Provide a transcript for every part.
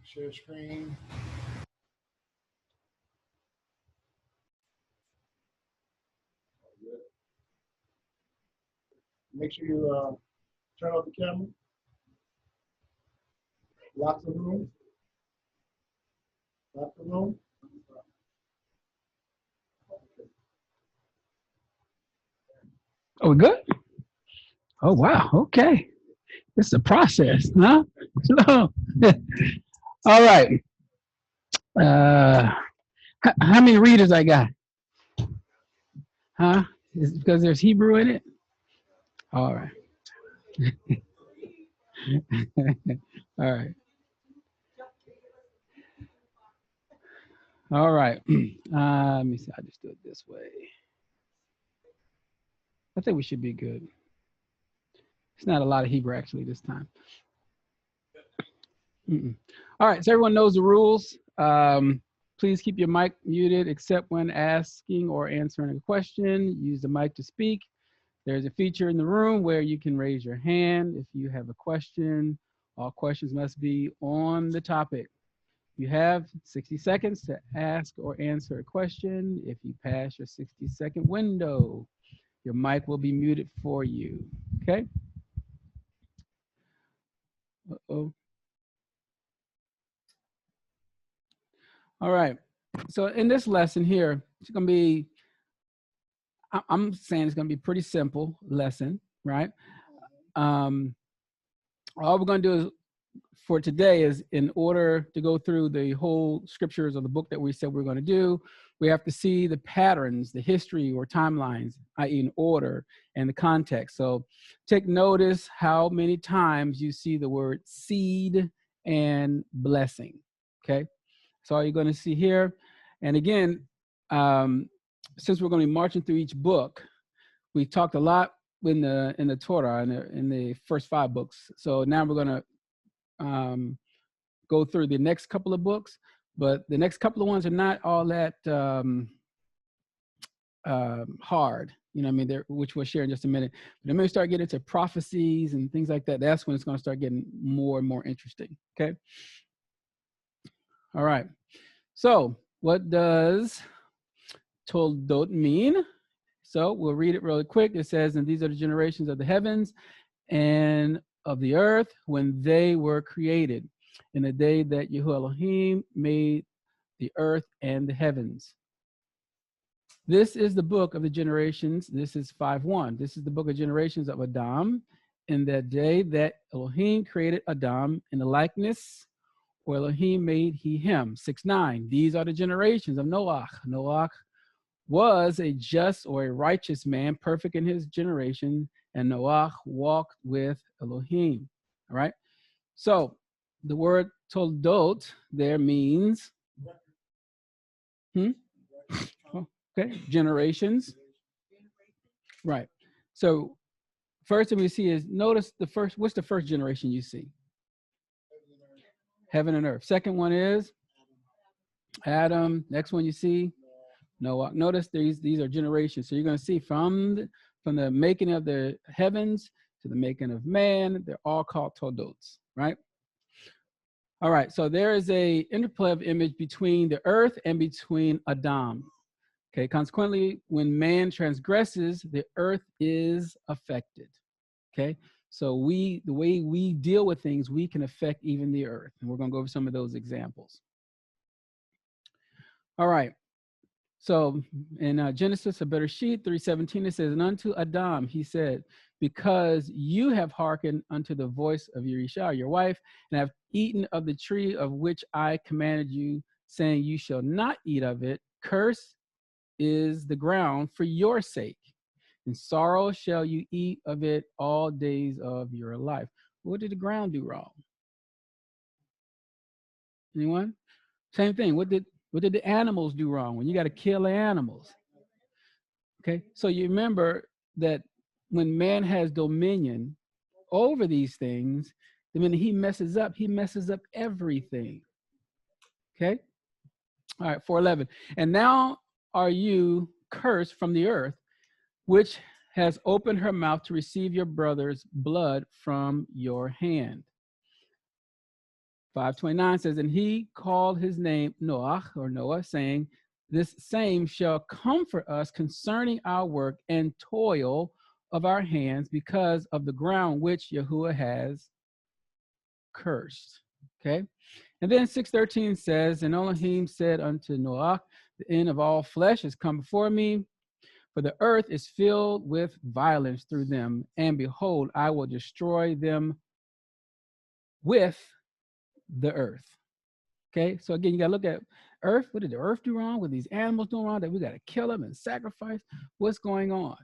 Share screen. Make sure you turn off the camera. Lock the room. Lock the room. Oh, we're good? Oh, wow. Okay. It's a process, huh? All right. How many readers I got? Huh? Is it because there's Hebrew in it? All right. All right. All right. Let me see. I'll just do it this way. I think we should be good. It's not a lot of Hebrew actually this time. All right. So everyone knows the rules. Please keep your mic muted except when asking or answering a question. Use the mic to speak. There's a feature in the room where you can raise your hand if you have a question. All questions must be on the topic. You have 60 seconds to ask or answer a question. If you pass your 60-second window, your mic will be muted for you. Okay? Uh-oh. All right. So in this lesson here, it's going to be, I'm saying it's going to be pretty simple lesson, right? All we're going to do is, for today is, in order to go through the whole scriptures of the book that we said we're going to do, we have to see the patterns, the history or timelines, i.e. in order and the context. So take notice how many times you see the word seed and blessing, okay? So all you're going to see here. And again, since we're going to be marching through each book, we talked a lot in the Torah, in the first 5 books. So now we're going to go through the next couple of books, but the next couple of ones are not all that hard, you know what I mean, which we'll share in just a minute. But then when we start getting into prophecies and things like that, that's when it's going to start getting more and more interesting, okay? All right. So what does Toldot mean? So we'll read it really quick. It says, and these are the generations of the heavens and of the earth when they were created, in the day that Yahuah Elohim made the earth and the heavens. This is the book of the generations. This is 5:1. This is the book of generations of Adam, in that day that Elohim created Adam in the likeness, or Elohim made he him. 6:9. These are the generations of Noach. Noach was a just or a righteous man, perfect in his generation, and Noach walked with Elohim. All right. So the word toldot there means okay, generations. Right. So first thing we see is, notice the first, what's the first generation you see? Heaven and earth. Second one is Adam. Next one you see Noah. Notice these are generations. So you're going to see from the making of the heavens to the making of man, they're all called toldots, right? All right, so there is a interplay of image between the earth and between Adam. Okay, consequently, when man transgresses, the earth is affected. Okay, so the way we deal with things, we can affect even the earth. And we're going to go over some of those examples. All right. So in Genesis, a better sheet, 3:17, it says, and unto Adam, he said, because you have hearkened unto the voice of Yerisha, your wife, and have eaten of the tree of which I commanded you, saying, you shall not eat of it. Curse is the ground for your sake. In sorrow shall you eat of it all days of your life. What did the ground do wrong? Anyone? Same thing. What did the animals do wrong when you got to kill animals? Okay, so you remember that when man has dominion over these things, the minute he messes up everything. Okay, all right, 4:11. And now are you cursed from the earth, which has opened her mouth to receive your brother's blood from your hand. 5:29 says, and he called his name Noah, or Noah, saying, this same shall comfort us concerning our work and toil of our hands because of the ground which Yahuah has cursed. Okay. And then 6:13 says, and Elohim said unto Noah, the end of all flesh has come before me, for the earth is filled with violence through them, and behold, I will destroy them with the earth. Okay, so again, you got to look at earth. What did the earth do wrong? What these animals doing wrong that we got to kill them and sacrifice? What's going on?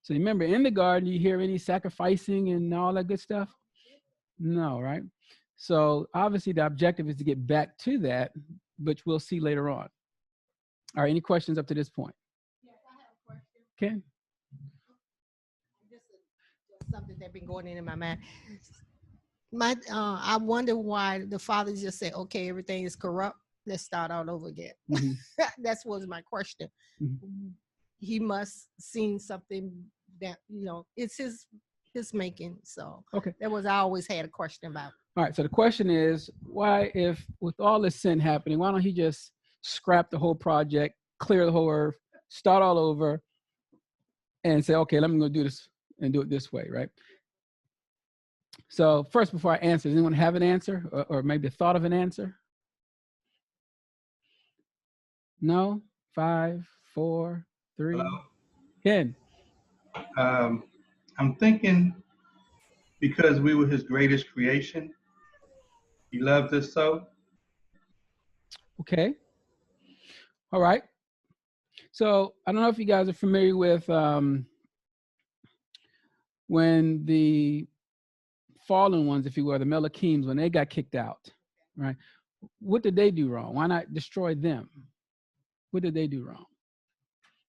So remember, in the garden, you hear any sacrificing and all that good stuff? No, right? So obviously the objective is to get back to that, which we'll see later on. All right, any questions up to this point? Yes, I have a question. Ken? This is just something that's been going in my mind. I wonder why the father just said, okay, everything is corrupt. Let's start all over again. Mm-hmm. That was my question. Mm-hmm. He must seen something that, it's his making. So Okay. that was, I always had a question about. All right, so the question is, why, if with all this sin happening, why don't he just scrap the whole project, clear the whole earth, start all over, and say, okay, let me go do this and do it this way, right? So first, before I answer, does anyone have an answer or maybe a thought of an answer? No? 5, 4, 3. Hello? Ken? I'm thinking because we were his greatest creation, he loved us so. Okay. All right. So I don't know if you guys are familiar with when the fallen ones, if you will, the Melachims, when they got kicked out, right? What did they do wrong? Why not destroy them? What did they do wrong?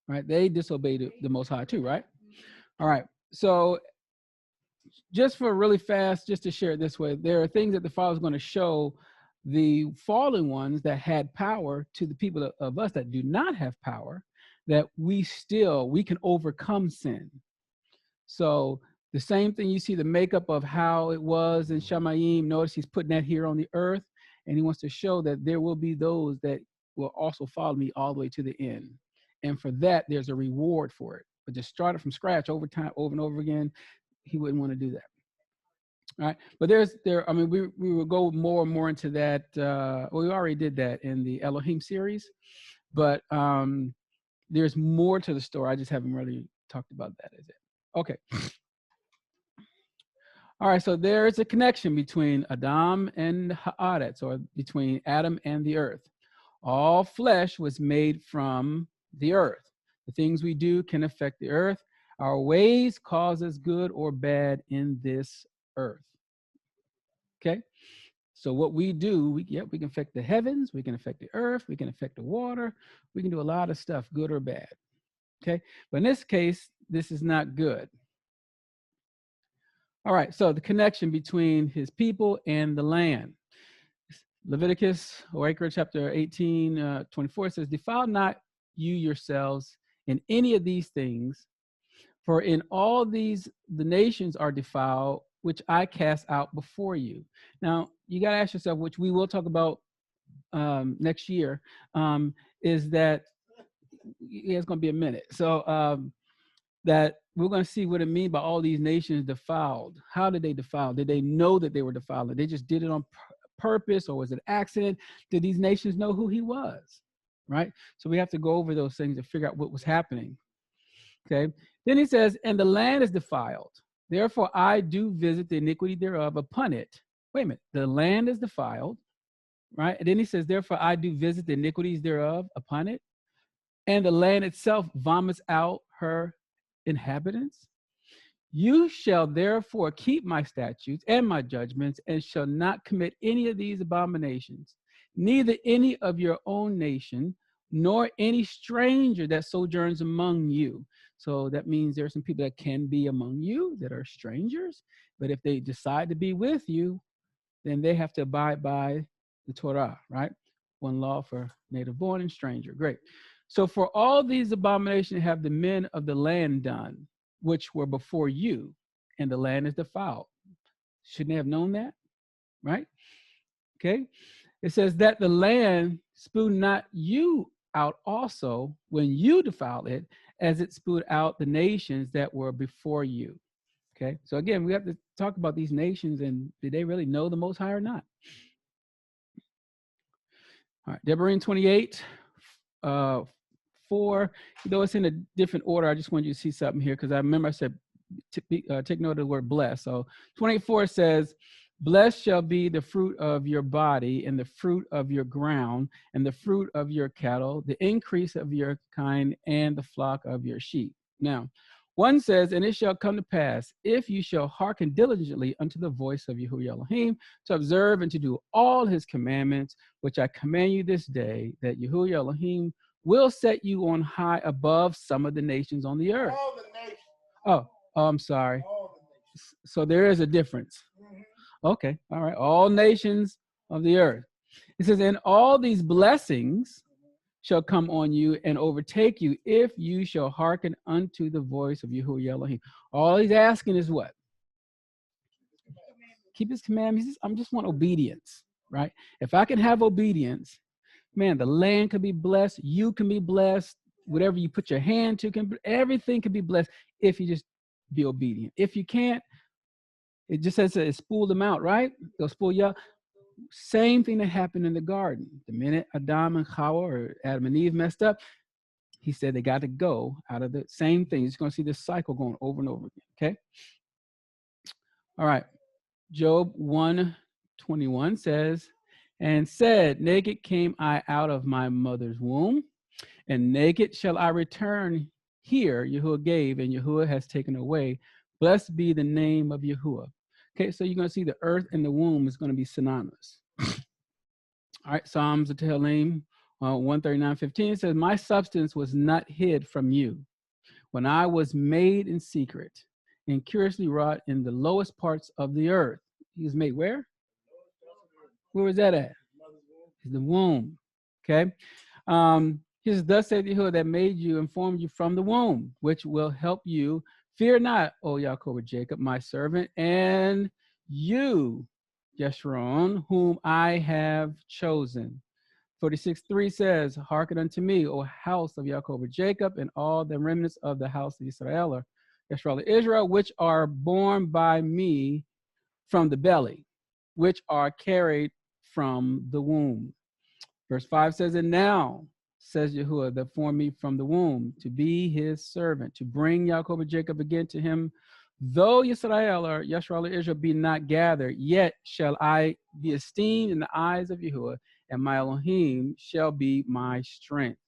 Right? They disobeyed the Most High too, right? All right. So just for really fast, just to share it this way, there are things that the Father's going to show the fallen ones that had power to the people of us that do not have power, that we can overcome sin. So the same thing, you see the makeup of how it was in Shamayim. Notice he's putting that here on the earth, and he wants to show that there will be those that will also follow me all the way to the end. And for that, there's a reward for it. But just start it from scratch over time, over and over again, he wouldn't want to do that. All right. But we will go more and more into that. We already did that in the Elohim series, but there's more to the story. I just haven't really talked about that, is it? Okay. All right, so there is a connection between Adam and Haaretz, or between Adam and the earth. All flesh was made from the earth. The things we do can affect the earth. Our ways cause us good or bad in this earth. Okay? So what we do, we can affect the heavens, we can affect the earth, we can affect the water, we can do a lot of stuff, good or bad. Okay? But in this case, this is not good. All right, so the connection between his people and the land. Leviticus, or chapter 18, 24 says, defile not you yourselves in any of these things, for in all these the nations are defiled, which I cast out before you. Now, you got to ask yourself, which we will talk about next year, is that it's going to be a minute. So that we're going to see what it means by all these nations defiled. How did they defile? Did they know that they were defiled? They just did it on purpose, or was it an accident? Did these nations know who he was? Right? So we have to go over those things and figure out what was happening. Okay. Then he says, and the land is defiled. Therefore, I do visit the iniquity thereof upon it. Wait a minute. The land is defiled. Right? And then he says, therefore, I do visit the iniquities thereof upon it. And the land itself vomits out her inhabitants. You shall therefore keep my statutes and my judgments, and shall not commit any of these abominations, neither any of your own nation, nor any stranger that sojourns among you. So that means there are some people that can be among you that are strangers, but if they decide to be with you, then they have to abide by the Torah, right? One law for native born and stranger. Great. So for all these abominations have the men of the land done, which were before you, and the land is defiled. Shouldn't they have known that? right? Okay. It says that the land spewed not you out also when you defiled it, as it spewed out the nations that were before you. Okay. So again, we have to talk about these nations and did they really know the Most High or not? All right. Deborah 28, 4. Though it's in a different order, I just want you to see something here because I remember I said take note of the word blessed. So 24 says, blessed shall be the fruit of your body and the fruit of your ground and the fruit of your cattle, the increase of your kind and the flock of your sheep. Now, one says, and it shall come to pass, if you shall hearken diligently unto the voice of Yahuah Elohim, to observe and to do all his commandments, which I command you this day, that Yahuah Elohim will set you on high above some of the nations on the earth. All the nations. Oh, I'm sorry. All the nations. So there is a difference. Okay, all right. All nations of the earth. It says, and all these blessings shall come on you and overtake you if you shall hearken unto the voice of Yahuah Elohim. All he's asking is what? Keep his commandments. I just want obedience, right? If I can have obedience, man, the land can be blessed. You can be blessed. Whatever you put your hand to, everything can be blessed if you just be obedient. If you can't, it just says it spooled them out, right? They'll spool you out. Same thing that happened in the garden. The minute Adam and Hawa or Adam and Eve messed up, he said they got to go out of the same thing. You're just going to see this cycle going over and over again, okay? All right. Job 1:21 says, and said, naked came I out of my mother's womb, and naked shall I return here. Yahuah gave, and Yahuah has taken away. Blessed be the name of Yahuah. Okay, so you're going to see the earth and the womb is going to be synonymous. All right, Psalms of Tehillim 139:15 says, my substance was not hid from you when I was made in secret and curiously wrought in the lowest parts of the earth. He was made where? Where was that at? The womb. Okay. He says, thus saith Yahuah that made you and formed you from the womb, which will help you. Fear not, O Yaakov Jacob, my servant, and you, Jeshurun, whom I have chosen. 46:3 says, hearken unto me, O house of Yaakov Jacob, and all the remnants of the house of Israel, or Israel, which are born by me from the belly, which are carried from the womb. Verse 5 says, and now, says Yahuah, that formed me from the womb, to be his servant, to bring Yaakov Jacob again to him. Though Yisrael or Yisrael or Israel be not gathered, yet shall I be esteemed in the eyes of Yahuah, and my Elohim shall be my strength.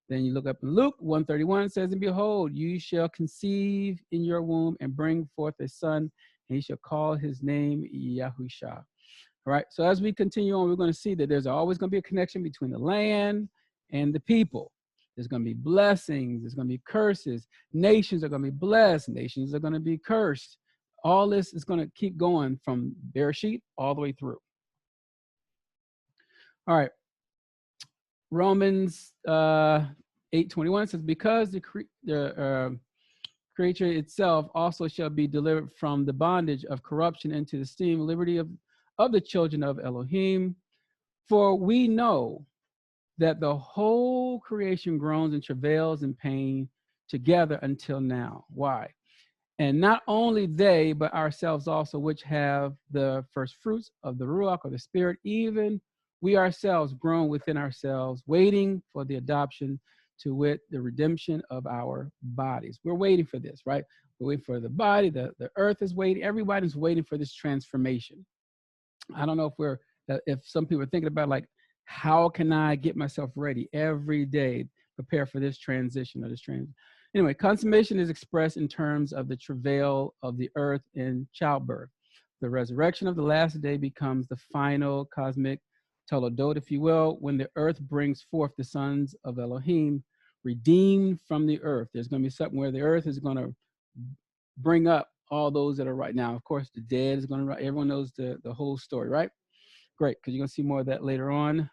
Then you look up in Luke 1:31 says, and behold, you shall conceive in your womb and bring forth a son, and he shall call his name Yahusha. All right, so as we continue on, we're going to see that there's always going to be a connection between the land and the people. There's going to be blessings. There's going to be curses. Nations are going to be blessed. Nations are going to be cursed. All this is going to keep going from Bereshit all the way through. All right. Romans 8:21 says, because the creature itself also shall be delivered from the bondage of corruption into the esteem and liberty of the children of Elohim. For we know that the whole creation groans and travails in pain together until now. Why? And not only they, but ourselves also, which have the first fruits of the Ruach or the Spirit, even we ourselves groan within ourselves, waiting for the adoption, to wit, the redemption of our bodies. We're waiting for this, right? We're waiting for the body, the earth is waiting, everybody's waiting for this transformation. I don't know if some people are thinking about like, how can I get myself ready every day, prepare for this transition or this transition? Anyway, consummation is expressed in terms of the travail of the earth in childbirth. The resurrection of the last day becomes the final cosmic toledot, if you will, when the earth brings forth the sons of Elohim, redeemed from the earth. There's going to be something where the earth is going to bring up all those that are right now. Of course, the dead is going to, everyone knows the whole story, right? Great, because you're going to see more of that later on.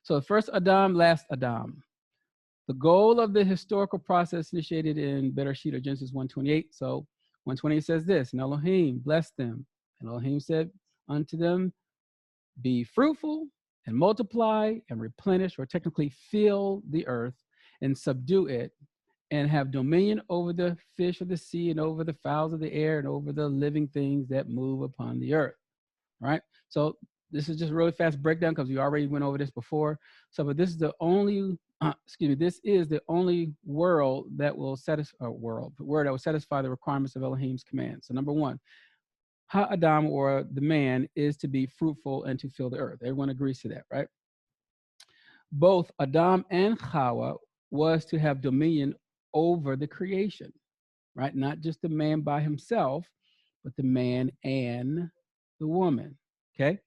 So first Adam, last Adam. The goal of the historical process initiated in Bereshit or Genesis 1:28. So 1:28 says this, and Elohim blessed them. And Elohim said, unto them, be fruitful and multiply and replenish, or technically fill the earth and subdue it, and have dominion over the fish of the sea and over the fowls of the air and over the living things that move upon the earth. All right. So this is just a really fast breakdown because we already went over this before. So, but this is the only, this is the only word that will satisfy the requirements of Elohim's command. So number one, Ha-Adam, or the man, is to be fruitful and to fill the earth. Everyone agrees to that, right? Both Adam and Hawa was to have dominion over the creation, right? Not just the man by himself, but the man and the woman, okay?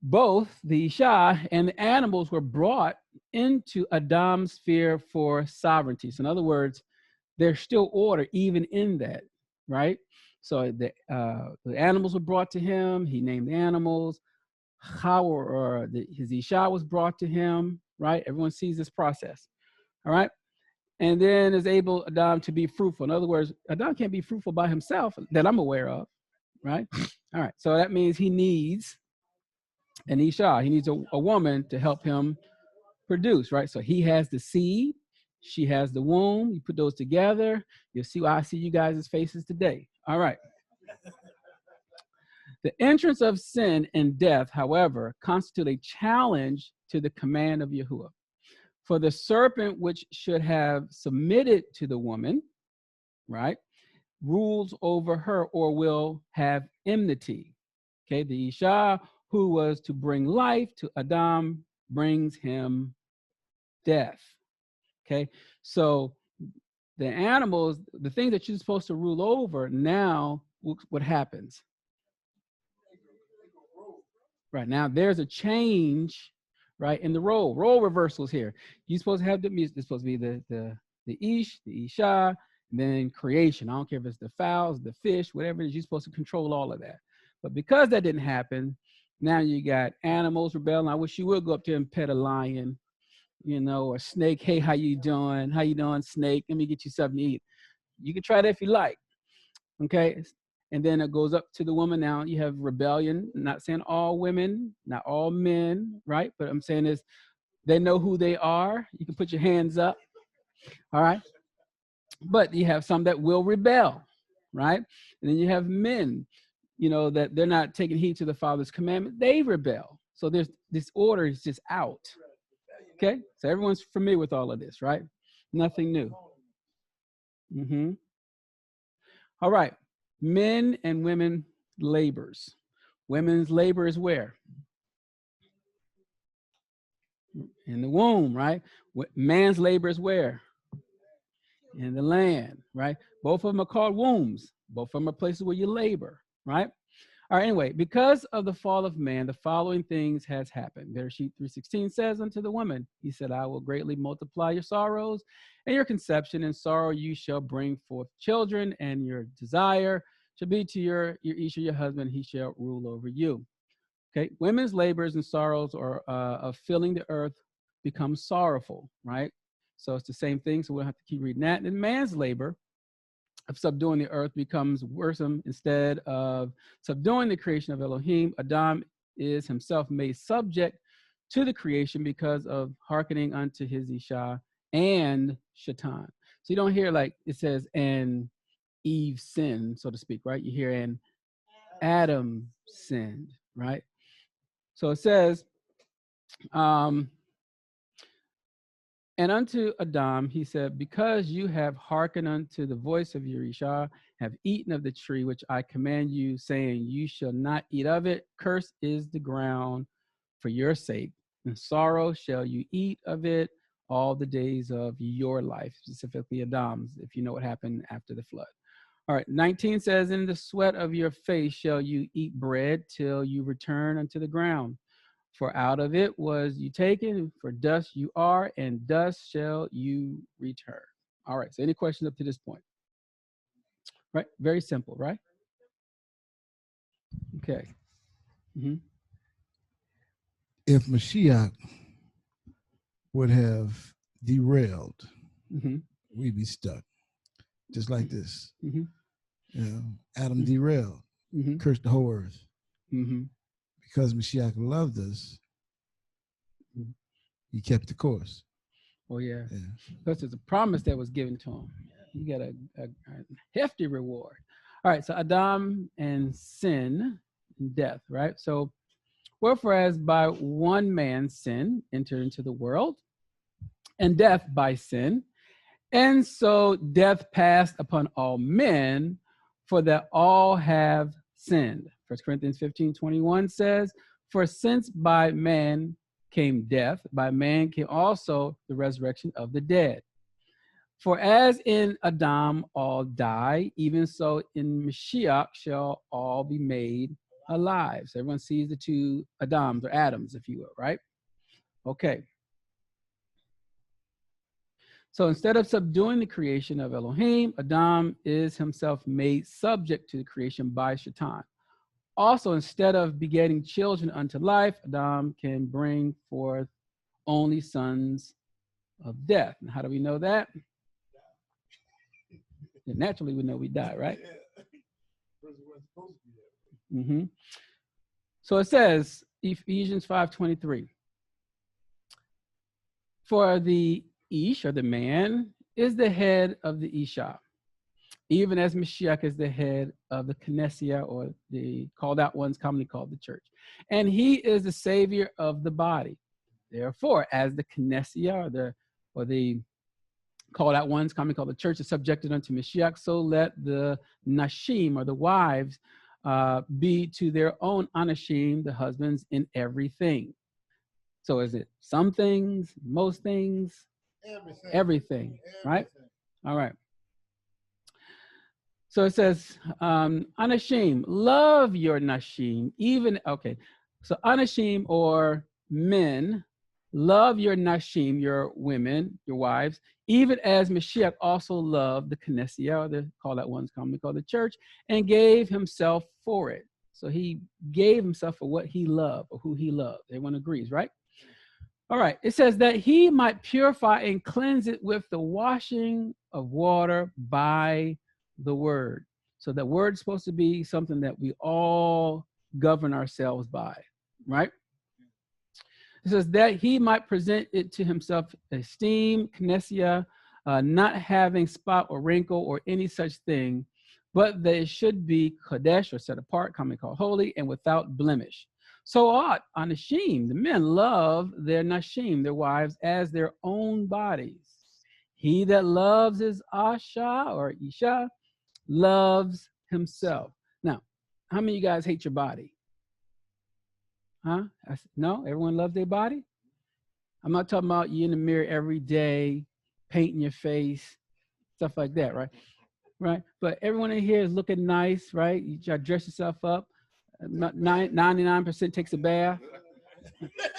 Both the Isha and the animals were brought into Adam's sphere for sovereignty. So in other words, there's still order even in that, right? So the animals were brought to him. He named the animals. His Isha was brought to him, right? Everyone sees this process, all right? And then is able Adam to be fruitful. In other words, Adam can't be fruitful by himself that I'm aware of, right? All right, so that means he needs an Isha. He needs a woman to help him produce, right? So he has the seed, she has the womb. You put those together, you'll see why I see you guys' faces today. All right. The entrance of sin and death, however, constitute a challenge to the command of Yahuah. For the serpent, which should have submitted to the woman, right, rules over her or will have enmity. Okay, the Isha, who was to bring life to Adam, brings him death. Okay, so the animals, the things that you're supposed to rule over, now what happens? Right now, there's a change, right, in the role reversals here. You're supposed to have it's supposed to be the Ish, the Isha, and then creation. I don't care if it's the fowls, the fish, whatever it is, you're supposed to control all of that. But because that didn't happen, now you got animals rebelling. I wish you would go up there and pet a lion, you know, or snake. Hey, how you doing? How you doing, snake? Let me get you something to eat. You can try that if you like, okay? And then it goes up to the woman. Now you have rebellion. I'm not saying all women, not all men, right? But I'm saying is they know who they are. You can put your hands up, all right? But you have some that will rebel, right? And then you have men, you know, that they're not taking heed to the Father's commandment. They rebel. So there's this order is just out, okay? So everyone's familiar with all of this, right? Nothing new. All right. Men and women labors. Women's labor is where? In the womb, right? Man's labor is where? In the land, right? Both of them are called wombs. Both of them are places where you labor, right? All right, anyway, because of the fall of man, the following things has happened. Bereshit 3:16 says unto the woman, he said, I will greatly multiply your sorrows and your conception. In sorrow you shall bring forth children, and your desire shall be to your Isha, your husband, he shall rule over you. Okay, women's labors and sorrows are of filling the earth become sorrowful, right? So it's the same thing, so we'll have to keep reading that. And man's labor of subduing the earth becomes worrisome. Instead of subduing the creation of Elohim, Adam is himself made subject to the creation because of hearkening unto his Isha and Shaitan. So you don't hear like it says, and Eve sinned, so to speak, right? You hear, and Adam sinned, right? So it says, and unto Adam, he said, because you have hearkened unto the voice of your Isha, have eaten of the tree which I command you, saying, you shall not eat of it. Cursed is the ground for your sake. In sorrow shall you eat of it all the days of your life, specifically Adam's, if you know what happened after the flood. All right, 19 says, in the sweat of your face shall you eat bread till you return unto the ground. For out of it was you taken, for dust you are, and dust shall you return. All right, so any questions up to this point? Right, very simple, right? Okay. If Mashiach would have derailed, we'd be stuck. Just like this. You know, Adam derailed, cursed the whole earth. Because Mashiach loved us, he kept the course. Oh, yeah. Because there's a promise that was given to him. You get a hefty reward. All right, so Adam and sin and death, right? So, wherefore as by one man sin entered into the world, and death by sin, and so death passed upon all men, for that all have sinned. 1 Corinthians 15:21 says, for since by man came death, by man came also the resurrection of the dead. For as in Adam all die, even so in Mashiach shall all be made alive. So everyone sees the two Adams, or Adams, if you will, right? Okay. So instead of subduing the creation of Elohim, Adam is himself made subject to the creation by Shaitan. Also, instead of begetting children unto life, Adam can bring forth only sons of death. And how do we know that? And naturally, we know we die, right? So it says, Ephesians 5:23. For the Ish, or the man, is the head of the Isha, even as Mashiach is the head of the Knessia, or the called out ones commonly called the church. And he is the savior of the body. Therefore, as the Knessia, or the called out ones commonly called the church, is subjected unto Mashiach, so let the Nashim, or the wives, be to their own Anashim, the husbands, in everything. So is it some things, most things? Everything, right? All right. So it says, Anashim, love your Nashim, even, okay. So Anashim, or men, love your Nashim, your women, your wives, even as Mashiach also loved the Knessia, or the call that one's commonly called the church, and gave himself for it. So he gave himself for what he loved, or who he loved. Everyone agrees, right? All right, it says that he might purify and cleanse it with the washing of water by the word. So the word is supposed to be something that we all govern ourselves by, right? It says that he might present it to himself esteemed, Knessia, not having spot or wrinkle or any such thing, but that it should be Kodesh, or set apart, commonly called holy, and without blemish. So ought Anashim, the men, love their Nashim, their wives, as their own bodies. He that loves his Asha, or Isha, loves himself. Now, how many of you guys hate your body? Huh? No? Everyone loves their body? I'm not talking about you in the mirror every day, painting your face, stuff like that, right? Right? But everyone in here is looking nice, right? You try to dress yourself up. 99% takes a bath.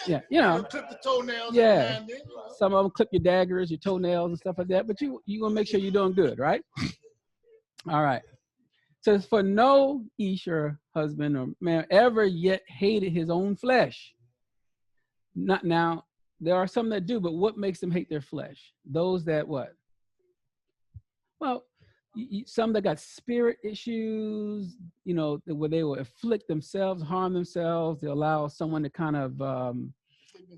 Yeah, you know. Clip the toenails. Yeah. Some of them clip your daggers, your toenails, and stuff like that. But you gonna make sure you're doing good, right? All right. So for no Ish, or husband or man, ever yet hated his own flesh. Not now. There are some that do, but what makes them hate their flesh? Those that what? Well, some that got spirit issues, you know, where they will afflict themselves, harm themselves. They allow someone to kind of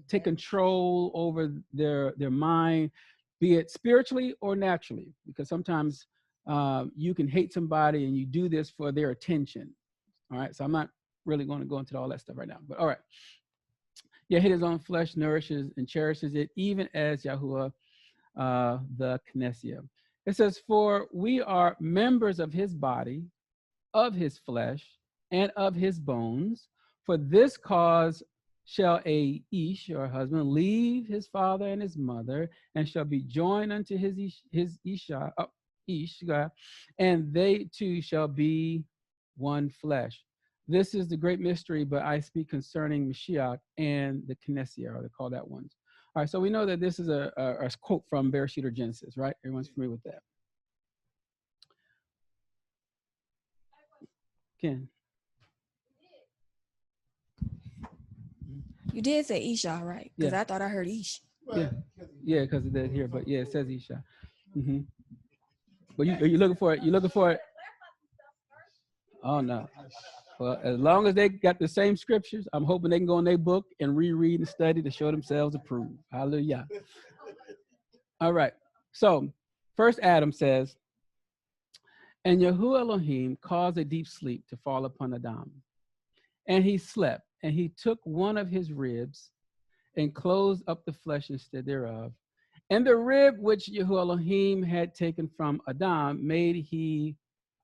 take control over their mind, be it spiritually or naturally, because sometimes you can hate somebody and you do this for their attention. All right, so I'm not really going to go into all that stuff right now, but all right. Yeah, hate his own flesh, nourishes and cherishes it, even as Yahuah, the Knessia. It says, for we are members of his body, of his flesh, and of his bones. For this cause shall a Ish, or husband, leave his father and his mother, and shall be joined unto his Isha, Ish, and they two shall be one flesh. This is the great mystery, but I speak concerning Mashiach and the Knessia, or they call that ones. All right, so we know that this is a quote from Bereshit, or Genesis, right? Everyone's familiar with that. Ken. You did say Isha, right? Because Yeah. I thought I heard Ish. Yeah, because of that here, but yeah, it says Isha. Mm-hmm. But are you looking for it? You looking for it? Oh no. Well, as long as they got the same scriptures, I'm hoping they can go in their book and reread and study to show themselves approved. Hallelujah. All right. So first Adam says, and Yahuah Elohim caused a deep sleep to fall upon Adam. And he slept, and he took one of his ribs and closed up the flesh instead thereof. And the rib which Yahuah Elohim had taken from Adam made he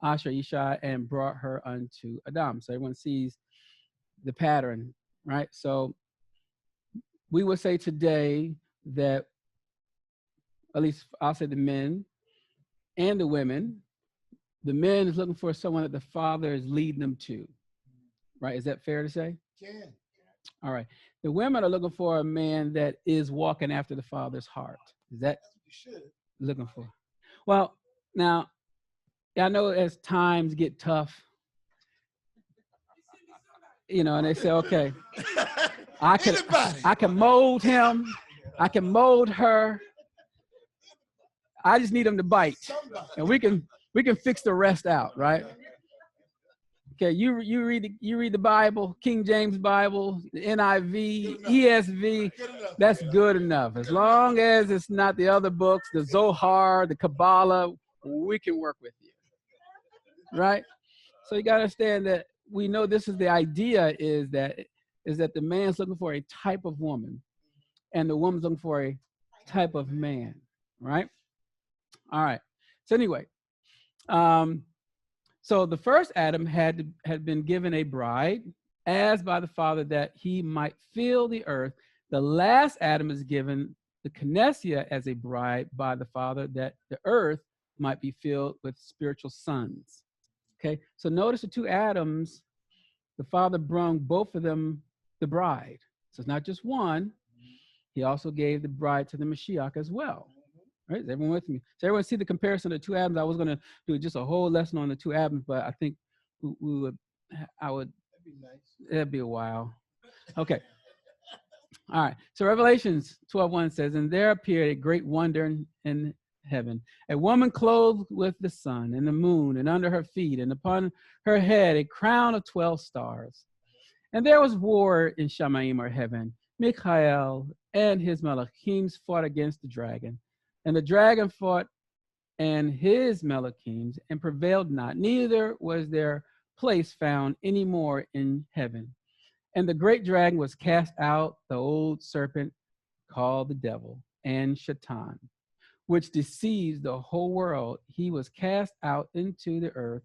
Asher Isha and brought her unto Adam. So everyone sees the pattern, right? So we would say today that, at least I'll say the men and the women, the men is looking for someone that the father is leading them to, right? Is that fair to say? Can. All right. The women are looking for a man that is walking after the father's heart. Is that You should. looking for? Well, now, I know as times get tough, you know, and they say, okay, I can mold him, I can mold her. I just need them to bite, and we can fix the rest out, right? Okay, you read the Bible, King James Bible, the NIV, ESV. That's good enough. As long as it's not the other books, the Zohar, the Kabbalah, we can work with you, right? So you got to understand that we know this is the idea is that the man's looking for a type of woman, and the woman's looking for a type of man, right? All right. So anyway, so the first Adam had been given a bride, as by the Father, that he might fill the earth. The last Adam is given the Knessia as a bride by the Father, that the earth might be filled with spiritual sons. Okay, so notice the two Adams, the Father brung both of them the bride. So it's not just one. He also gave the bride to the Mashiach as well. Right? Is everyone with me? So everyone see the comparison of the two Adams. I was going to do just a whole lesson on the two Adams, but I think that'd be nice. It'd be a while. Okay. All right. So Revelations 12:1 says, and there appeared a great wonder in heaven, a woman clothed with the sun and the moon, and under her feet and upon her head a crown of 12 stars. And there was war in Shamaim, or heaven. Michael and his Malachims fought against the dragon. And the dragon fought and his Malachims and prevailed not, neither was their place found any more in heaven. And the great dragon was cast out, the old serpent called the devil and Shaitan, which deceives the whole world. He was cast out into the earth,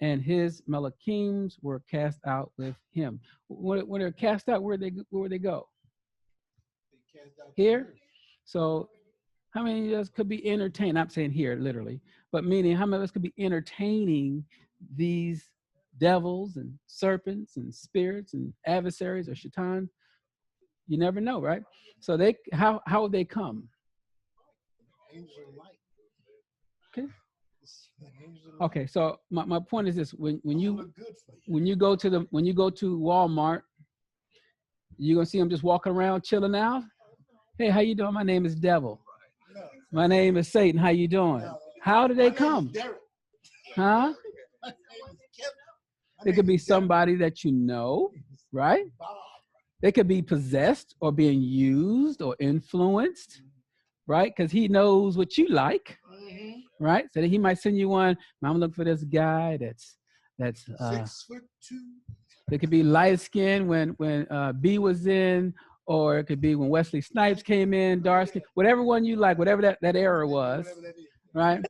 and his Malachims were cast out with him. When they're cast out, where would they go? Here. So how many of us could be entertained? I'm saying here, literally, but meaning how many of us could be entertaining these devils and serpents and spirits and adversaries or Shaitan? You never know, right? So how would they come? Okay, so my point is this: when you go to Walmart, you're gonna see them just walking around chilling out. Hey, how you doing? My name is Devil. My name is Satan. How you doing? How do they come? Huh? It could be somebody that you know, right? They could be possessed or being used or influenced, right? Because he knows what you like, right? So that he might send you one. I'm looking for this guy that's 6'2". It could be light skin when B was in, or it could be when Wesley Snipes came in, dark skin, whatever one you like, whatever that era was, right?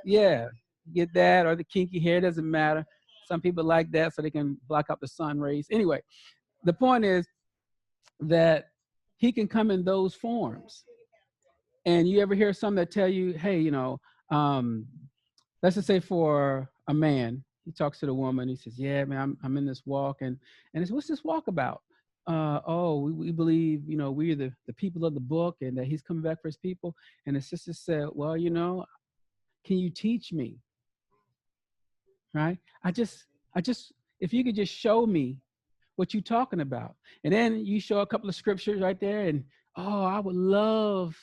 Yeah, get that, or the kinky hair, doesn't matter. Some people like that so they can block out the sun rays. Anyway, the point is that he can come in those forms. And you ever hear some that tell you, hey, you know, let's just say for a man, he talks to the woman, he says, yeah, man, I'm in this walk, and it's, what's this walk about? We believe, you know, we're the people of the book, and that he's coming back for his people. And the sister said, well, you know, can you teach me? Right? I just, if you could just show me what you're talking about. And then you show a couple of scriptures right there, and I would love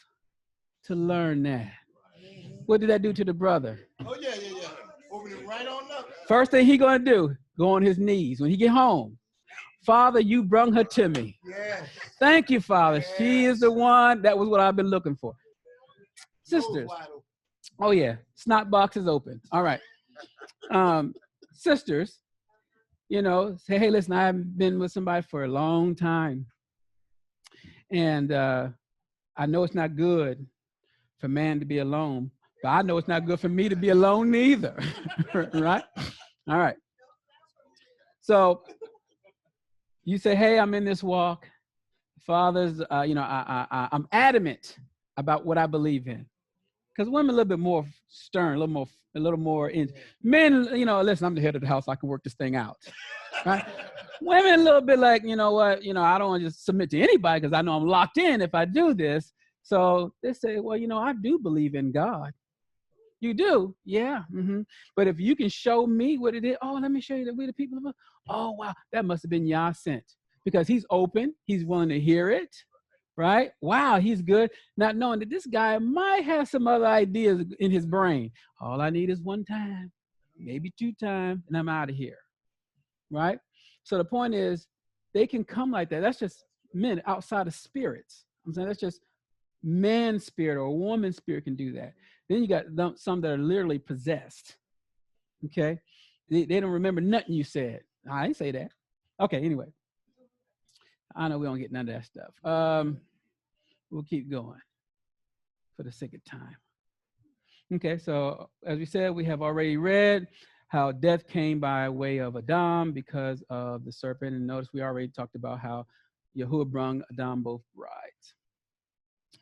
to learn that. What did that do to the brother? Oh, yeah. Over Right on up. First thing he gonna do, go on his knees when he get home. Father, you brung her to me. Yes. Thank you, Father. She is the one. That was what I've been looking for. Sisters. Oh yeah, snot box is open. All right. Sisters, you know, say, hey, listen, I haven't been with somebody for a long time. And I know it's not good for man to be alone, but I know it's not good for me to be alone neither. Right? All right. So you say, hey, I'm in this walk. Fathers, you know, I'm adamant about what I believe in. Because women a little bit more stern, a little more in. Men, you know, listen, I'm the head of the house. I can work this thing out. Right? Women a little bit like, you know what, you know, I don't want to just submit to anybody because I know I'm locked in if I do this. So they say, well, you know, I do believe in God. You do? Yeah. Mm-hmm. But if you can show me what it is, oh, let me show you that we the people of God. Oh, wow, that must have been Yah sent because he's open. He's willing to hear it. Right? Wow, he's good. Not knowing that this guy might have some other ideas in his brain. All I need is one time, maybe two times, and I'm out of here. Right? So the point is, they can come like that. That's just men outside of spirits. I'm saying that's just man's spirit or a woman's spirit can do that. Then you got some that are literally possessed. Okay? They don't remember nothing you said. I didn't say that. Okay, anyway. I know we don't get none of that stuff. We'll keep going for the sake of time. Okay, so as we said, we have already read how death came by way of Adam because of the serpent. And notice we already talked about how Yahuah brung Adam both brides.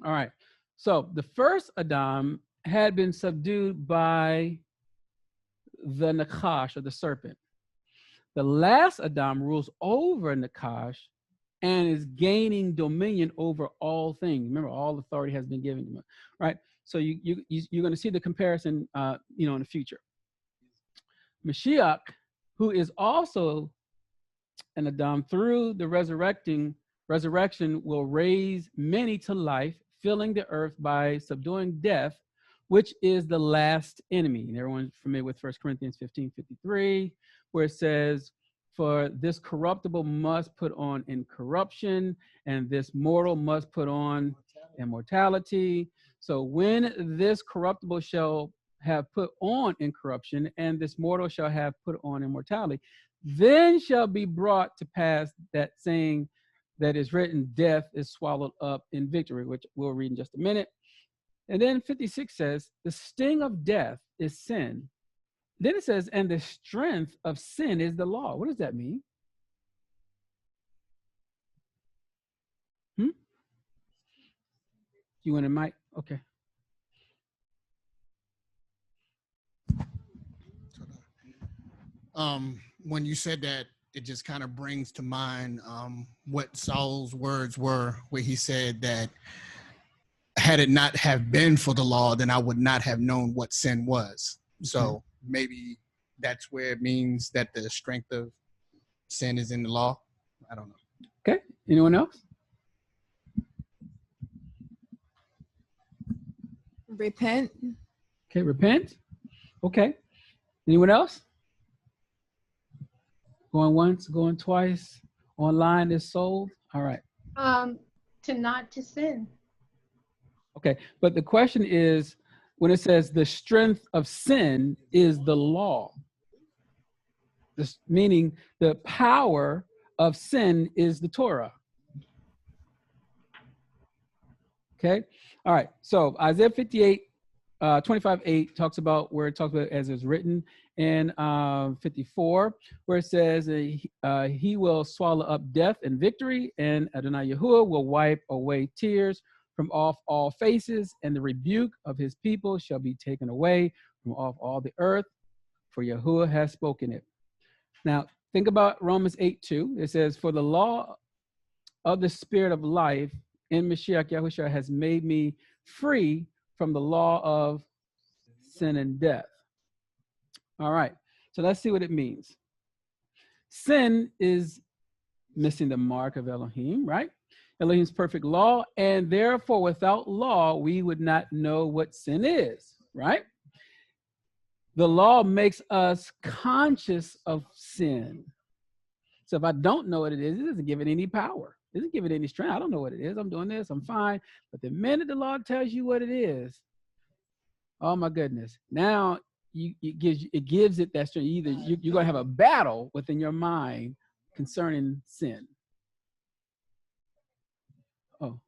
All right, so the first Adam had been subdued by the Nakash, or the serpent. The last Adam rules over Nakash and is gaining dominion over all things. Remember, all authority has been given to him, right? So you're going to see the comparison, you know, in the future. Mashiach, who is also an Adam through the resurrection, will raise many to life, filling the earth by subduing death, which is the last enemy. And everyone's familiar with 1 Corinthians 15:53, where it says, for this corruptible must put on incorruption, and this mortal must put on immortality. So when this corruptible shall have put on incorruption, and this mortal shall have put on immortality, then shall be brought to pass that saying that is written, death is swallowed up in victory, which we'll read in just a minute. And then 56 says, the sting of death is sin. Then it says, and the strength of sin is the law. What does that mean? You want a mic? Okay. When you said that, it just kind of brings to mind what Saul's words were, where he said that had it not have been for the law, then I would not have known what sin was. So maybe that's where it means that the strength of sin is in the law. I don't know. Okay. Anyone else? Repent. Okay, repent. Okay. Anyone else? Going once, going twice. Online is sold. All right. To not to sin. Okay, but the question is, when it says the strength of sin is the law, this meaning the power of sin is the Torah. Okay, all right. So Isaiah 58, 25:8 talks about where it talks about as is written in 54, where it says he will swallow up death and victory, and Adonai Yahuah will wipe away tears from off all faces, and the rebuke of his people shall be taken away from off all the earth, for Yahuah has spoken it. Now, think about Romans 8:2. It says, for the law of the spirit of life in Mashiach Yahushua has made me free from the law of sin and death. All right, so let's see what it means. Sin is missing the mark of Elohim, right? Elohim's perfect law, and therefore without law, we would not know what sin is, right? The law makes us conscious of sin. So if I don't know what it doesn't give it any power. It doesn't give it any strength. I don't know what it is. I'm doing this. I'm fine. But the minute the law tells you what it is, oh my goodness. Now it gives it that strength. Either you're going to have a battle within your mind concerning sin. Oh,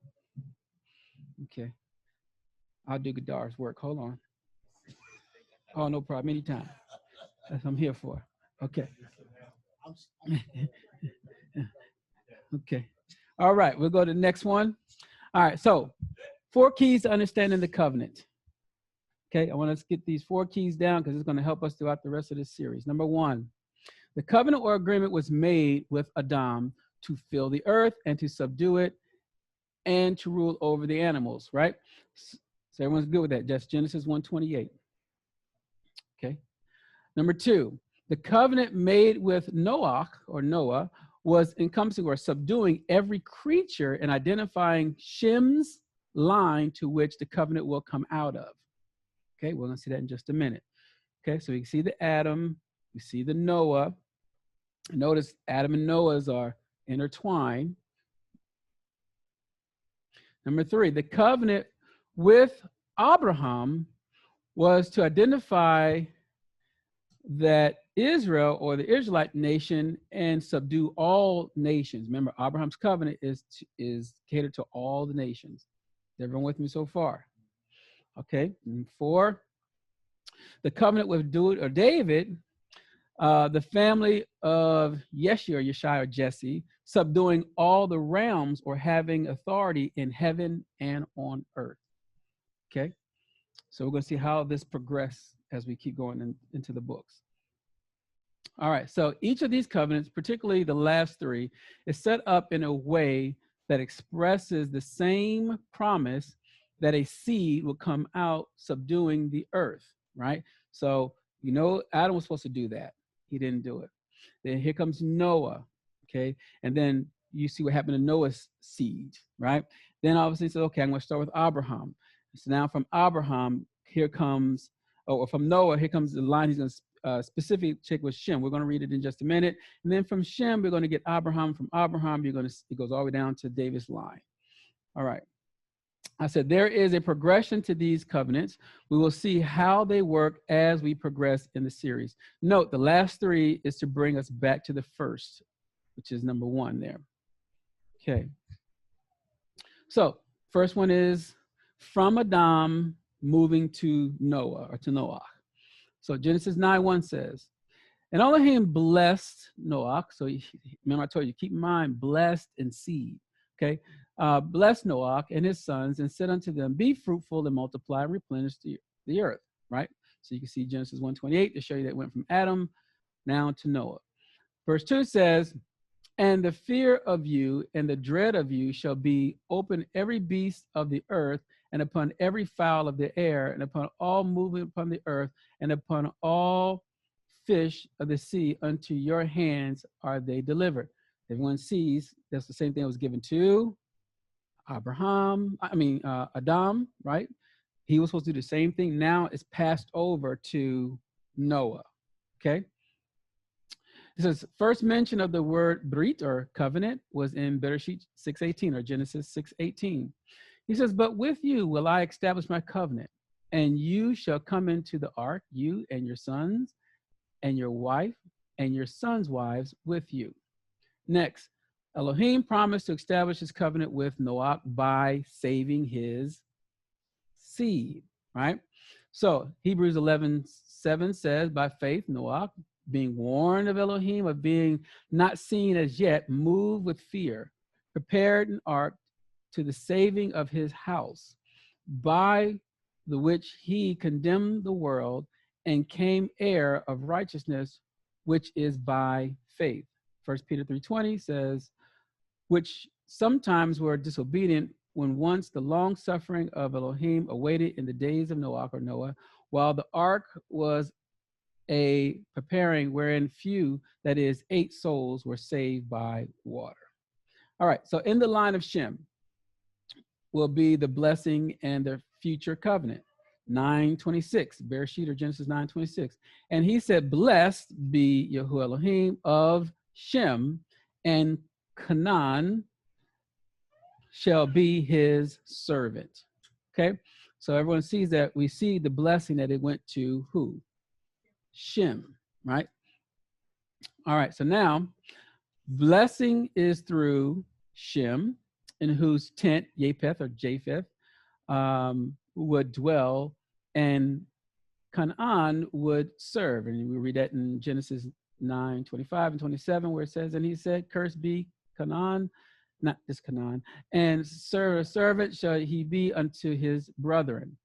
okay. I'll do Gadar's work. Hold on. Oh, no problem. Anytime. That's what I'm here for. Okay. Okay. All right. We'll go to the next one. All right. So 4 keys to understanding the covenant. Okay. I want us to get these 4 keys down because it's going to help us throughout the rest of this series. Number 1, the covenant or agreement was made with Adam to fill the earth and to subdue it and to rule over the animals, right? So everyone's good with that. That's Genesis 1:28. Okay. Number 2, the covenant made with Noah was encompassing or subduing every creature and identifying Shem's line to which the covenant will come out of. Okay, we're going to see that in just a minute. Okay, so you can see the Adam, you see the Noah. Notice Adam and Noah's are intertwined. Number 3, the covenant with Abraham was to identify that Israel or the Israelite nation and subdue all nations. Remember, Abraham's covenant is catered to all the nations. Is everyone with me so far? Okay. And 4, the covenant with David, the family of Yeshai or Jesse, subduing all the realms or having authority in heaven and on earth. Okay. So we're going to see how this progresses as we keep going into the books. All right, so each of these covenants, particularly the last 3, is set up in a way that expresses the same promise that a seed will come out subduing the earth, right? So, Adam was supposed to do that. He didn't do it. Then here comes Noah, okay? And then you see what happened to Noah's seed, right? Then obviously he said, okay, I'm going to start with Abraham. So now from Abraham, from Noah, here comes the line he's going to specific check with Shem. We're going to read it in just a minute. And then from Shem, we're going to get Abraham. From Abraham, it goes all the way down to David's line. All right. I said there is a progression to these covenants. We will see how they work as we progress in the series. Note, the last 3 is to bring us back to the first, which is number 1 there. Okay. So first one is from Adam moving to Noah or to Noah. So Genesis 9:1 says, and Elohim blessed Noah. So remember I told you, keep in mind, blessed and seed. Okay. Blessed Noah and his sons and said unto them, be fruitful and multiply and replenish the earth. Right. So you can see Genesis 1:28 to show you that it went from Adam now to Noah. Verse 2 says, and the fear of you and the dread of you shall be open every beast of the earth and upon every fowl of the air, and upon all moving upon the earth, and upon all fish of the sea, unto your hands are they delivered. Everyone sees that's the same thing that was given to Adam, right? He was supposed to do the same thing. Now it's passed over to Noah, okay? It says, first mention of the word brit or covenant was in Bereshit 6:18 or Genesis 6:18. He says, but with you will I establish my covenant, and you shall come into the ark, you and your sons and your wife and your sons' wives with you. Next, Elohim promised to establish his covenant with Noah by saving his seed, right? So Hebrews 11:7 says, by faith, Noah, being warned of Elohim of being not seen as yet, moved with fear, prepared an ark to the saving of his house, by the which he condemned the world and came heir of righteousness, which is by faith. 1 Peter 3:20 says, which sometimes were disobedient when once the long suffering of Elohim awaited in the days of Noah, while the ark was a preparing wherein few, that is 8 souls, were saved by water. All right, so in the line of Shem will be the blessing and the future covenant. 9:26, Bereshit or Genesis 9:26. And he said, blessed be Yahuah Elohim of Shem, and Canaan shall be his servant. Okay, so everyone sees that. We see the blessing that it went to who? Shem, right? All right, so now blessing is through Shem, in whose tent Japheth or Japheth would dwell, and Canaan would serve. And we read that in Genesis 9:25 and 27, where it says, and he said, cursed be Canaan, not this Canaan, and servant shall he be unto his brethren.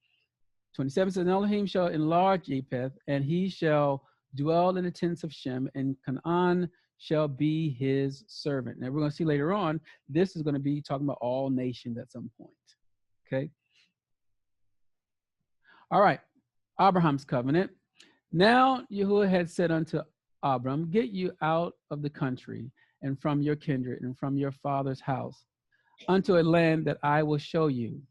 27 says, and Elohim shall enlarge Japheth, and he shall dwell in the tents of Shem, and Canaan shall be his servant. Now we're going to see later on, this is going to be talking about all nations at some point. Okay. All right. Abraham's covenant. Now Yahuah had said unto Abram, get you out of the country and from your kindred and from your father's house unto a land that I will show you.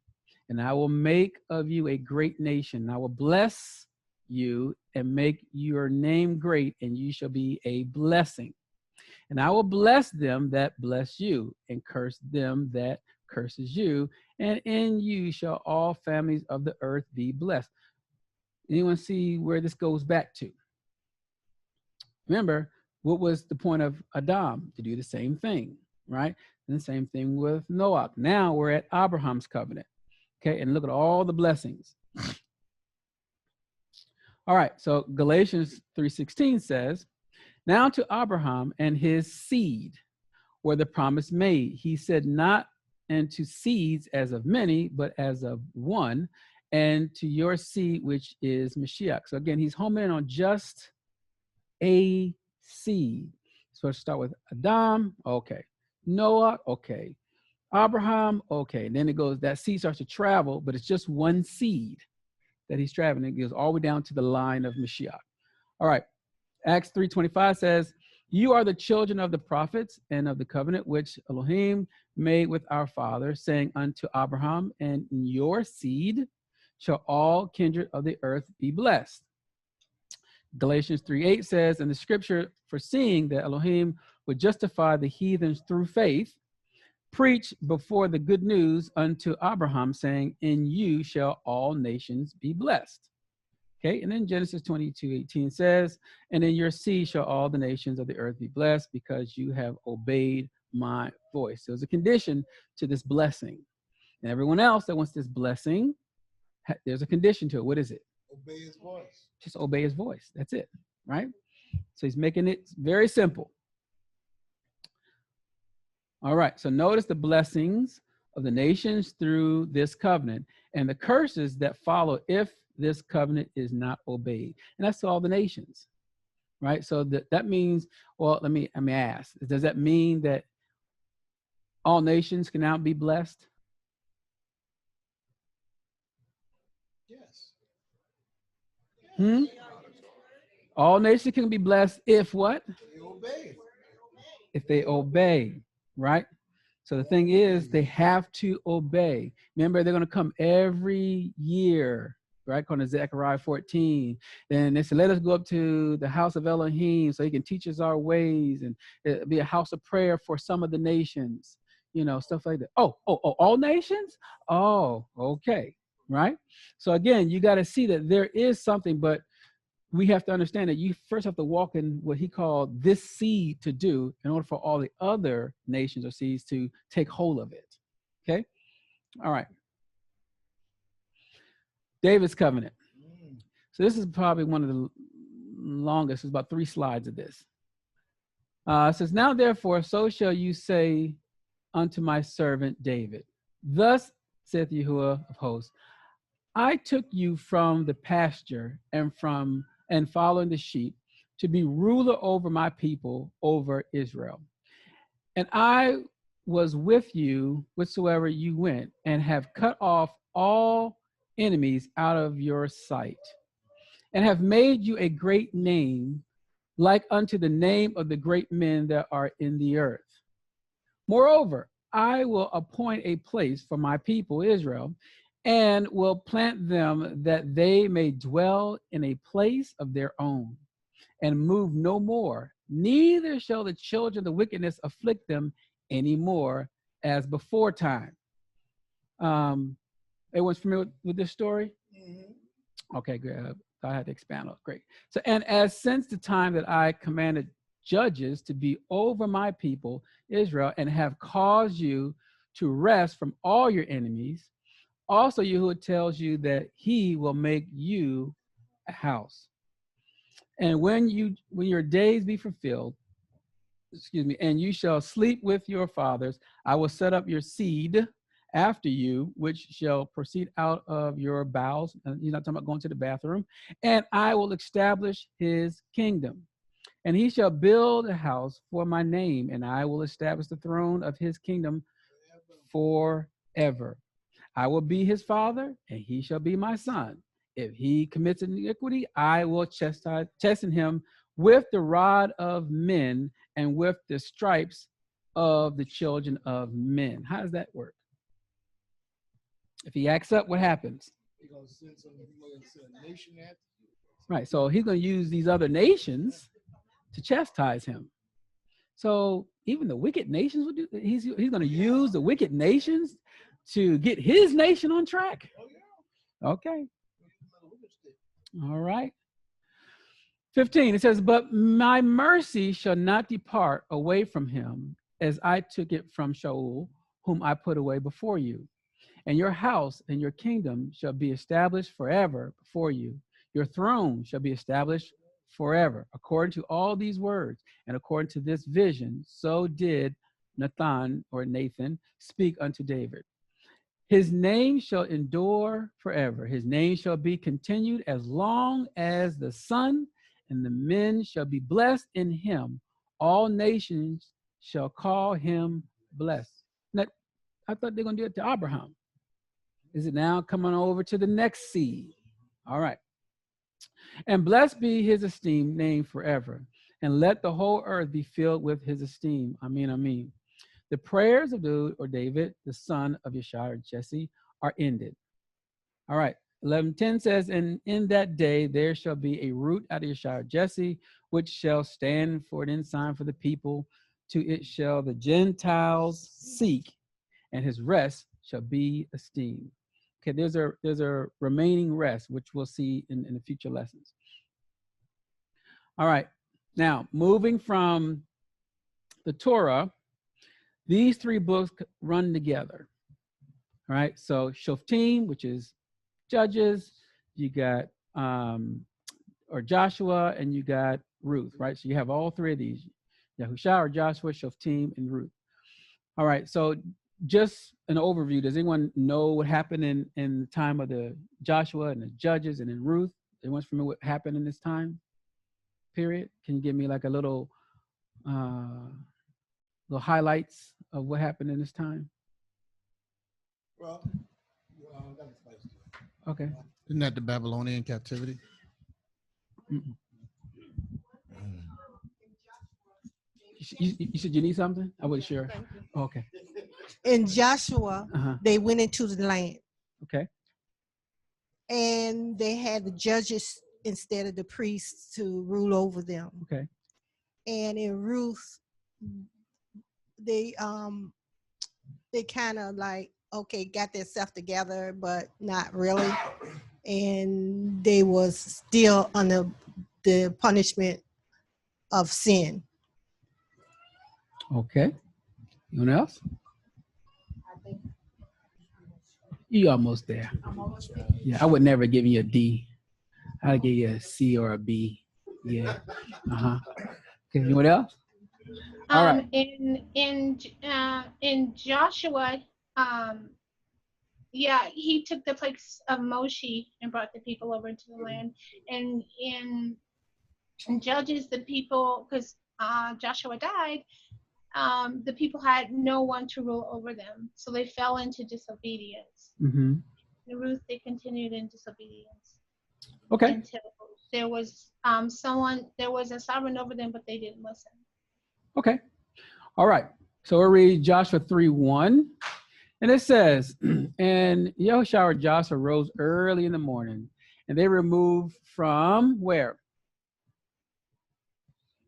And I will make of you a great nation. And I will bless you and make your name great, and you shall be a blessing. And I will bless them that bless you, and curse them that curses you. And in you shall all families of the earth be blessed. Anyone see where this goes back to? Remember, what was the point of Adam? To do the same thing, right? And the same thing with Noah. Now we're at Abraham's covenant. Okay, and look at all the blessings. All right, so Galatians 3:16 says, now to Abraham and his seed were the promise made. He said, not unto seeds as of many, but as of one, and to your seed, which is Mashiach. So again, he's homing in on just a seed. So let's start with Adam, okay. Noah, okay. Abraham, okay. And then it goes, that seed starts to travel, but it's just one seed that he's traveling. It goes all the way down to the line of Mashiach. All right. Acts 3:25 says, you are the children of the prophets and of the covenant which Elohim made with our father, saying unto Abraham, and in your seed shall all kindred of the earth be blessed. Galatians 3:8 says, and the scripture foreseeing that Elohim would justify the heathens through faith, preach before the good news unto Abraham, saying, in you shall all nations be blessed. Okay, and then Genesis 22:18 says, and in your seed shall all the nations of the earth be blessed, because you have obeyed my voice. So there's a condition to this blessing. And everyone else that wants this blessing, there's a condition to it. What is it? Obey his voice. Just obey his voice. That's it, right? So he's making it very simple. All right, so notice the blessings of the nations through this covenant and the curses that follow if this covenant is not obeyed. And that's all the nations, right? So that means, well, let me ask, does that mean that all nations can now be blessed? Yes. All nations can be blessed if what? They obey. If they obey, right? So the thing is, they have to obey. Remember, they're going to come every year, right? According to Zechariah 14. Then they said, let us go up to the house of Elohim so he can teach us our ways, and it'll be a house of prayer for some of the nations, you know, stuff like that. Oh, all nations? Oh, okay, right? So again, you got to see that there is something, but we have to understand that you first have to walk in what he called this seed to do in order for all the other nations or seeds to take hold of it. Okay? All right. David's covenant. So this is probably one of the longest. It's about 3 slides of this. It says, now therefore, so shall you say unto my servant David, thus saith Yahuah of hosts, I took you from the pasture and following the sheep to be ruler over my people, over Israel. And I was with you whithersoever you went, and have cut off all enemies out of your sight, and have made you a great name, like unto the name of the great men that are in the earth. Moreover, I will appoint a place for my people Israel, and will plant them that they may dwell in a place of their own and move no more. Neither shall the children of the wickedness afflict them any more as before time. Everyone's familiar with this story? Okay, good. I had to expand on it. Great. So, and as since the time that I commanded judges to be over my people, Israel, and have caused you to rest from all your enemies, also Yahuah tells you that he will make you a house. And when your days be fulfilled, and you shall sleep with your fathers, I will set up your seed after you, which shall proceed out of your bowels. And he's not talking about going to the bathroom. And I will establish his kingdom. And he shall build a house for my name, and I will establish the throne of his kingdom forever. I will be his father, and he shall be my son. If he commits iniquity, I will chasten him with the rod of men and with the stripes of the children of men. How does that work? If he acts up, what happens? Right, so he's going to use these other nations to chastise him. So even the wicked nations would do. He's going to use the wicked nations to get his nation on track. Okay. All right. 15, it says, but my mercy shall not depart away from him, as I took it from Shaul, whom I put away before you. And your house and your kingdom shall be established forever before you. Your throne shall be established forever. According to all these words and according to this vision, so did Nathan speak unto David. His name shall endure forever. His name shall be continued as long as the sun, and the men shall be blessed in him. All nations shall call him blessed. Now, I thought they were going to do it to Abraham. Is it now coming over to the next seed? All right. And blessed be his esteemed name forever, and let the whole earth be filled with his esteem. Amen, amen. The prayers of David, the son of Yeshua or Jesse, are ended. All right. 11:10 says, and in that day there shall be a root out of Yeshua or Jesse, which shall stand for an ensign for the people. To it shall the Gentiles seek, and his rest shall be esteemed. Okay, there's a remaining rest, which we'll see in the future lessons. All right. Now, moving from the Torah, these three books run together. All right. So Shoftim, which is Judges, you got or Joshua, and you got Ruth, right? So you have all three of these: Yahushua or Joshua, Shoftim, and Ruth. All right. So just an overview. Does anyone know what happened in the time of the Joshua and the Judges and in Ruth? Anyone familiar with what happened in this time period? Can you give me like a little highlights of what happened in this time? Well, Okay. Isn't that the Babylonian captivity? You said you need something? I wasn't sure. Oh, okay. In Joshua, they went into the land. Okay. And they had the judges instead of the priests to rule over them. Okay. And in Ruth, they kind of like, okay, got their stuff together, but not really. And they was still under the punishment of sin. Okay. Anyone else? You almost there. Yeah, I would never give you a D. I'd give you a C or a B. Yeah. Okay. Anyone else? All right. In Joshua, he took the place of Moshe and brought the people over into the land. And in Judges, the people, because Joshua died, the people had no one to rule over them, so they fell into disobedience. Mm-hmm. In Ruth, they continued in disobedience. Okay. Until there was there was a sovereign over them, but they didn't listen. Okay. All right. So we'll read Joshua 3:1. And it says, and Yahushua or Joshua rose early in the morning, and they removed from where?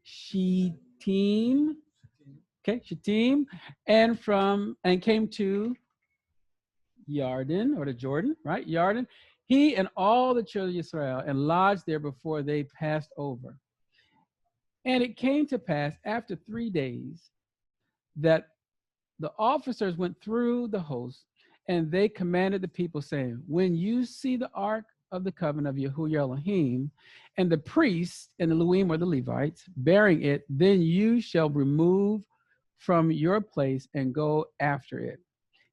Shittim, okay, Shittim, and came to Yarden, or the Jordan, right? Yarden. He and all the children of Israel, and lodged there before they passed over. And it came to pass after 3 days that the officers went through the host, and they commanded the people, saying, when you see the ark of the covenant of Yahuah Elohim, and the priests and the Levim, or the Levites, bearing it, then you shall remove from your place and go after it.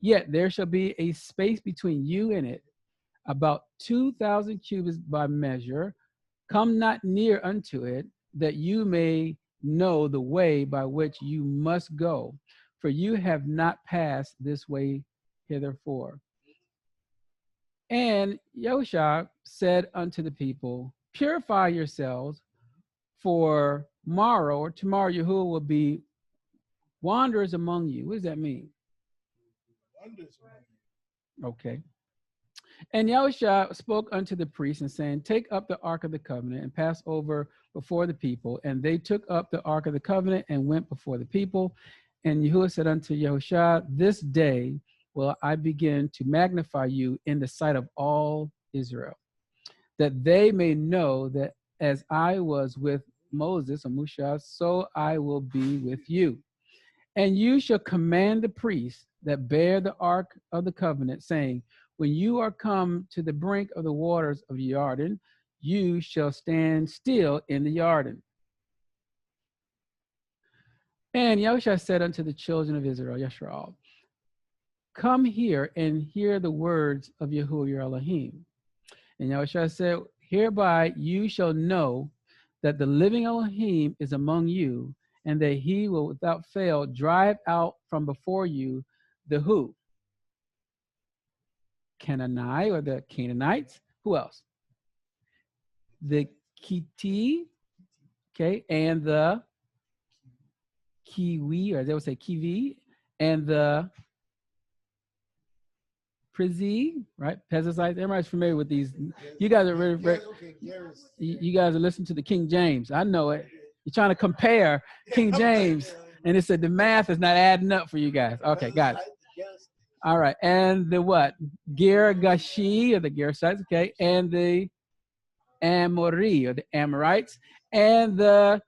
Yet there shall be a space between you and it, about 2,000 cubits by measure. Come not near unto it, that you may know the way by which you must go, for you have not passed this way hitherfore. And Yahushua said unto the people, purify yourselves, for tomorrow Yahuwah will be wanderers among you. What does that mean? Okay. And Yahushua spoke unto the priests, and saying, take up the ark of the covenant and pass over before the people. And they took up the ark of the covenant and went before the people. And Yahuwah said unto Yahushua, this day will I begin to magnify you in the sight of all Israel, that they may know that as I was with Moses, or Musha, so I will be with you. And you shall command the priests that bear the ark of the covenant, saying, when you are come to the brink of the waters of Yarden, you shall stand still in the Yarden. And Yahushua said unto the children of Israel, Yeshua, come here and hear the words of Yahuah your Elohim. And Yahushua said, hereby you shall know that the living Elohim is among you, and that he will without fail drive out from before you the who? Canaanite, or the Canaanites. Who else? The Kiti, okay, and the Kiwi, or they would say Kiwi, and the Prizi, right? Perizzites. Everybody's familiar with these. You guys are very you guys are listening to the King James. I know it. You're trying to compare King James, and it said the math is not adding up for you guys. Okay, got it. All right, and the what? Girgashi, or the Gerasites, okay, and the Amori, or the Amorites, and the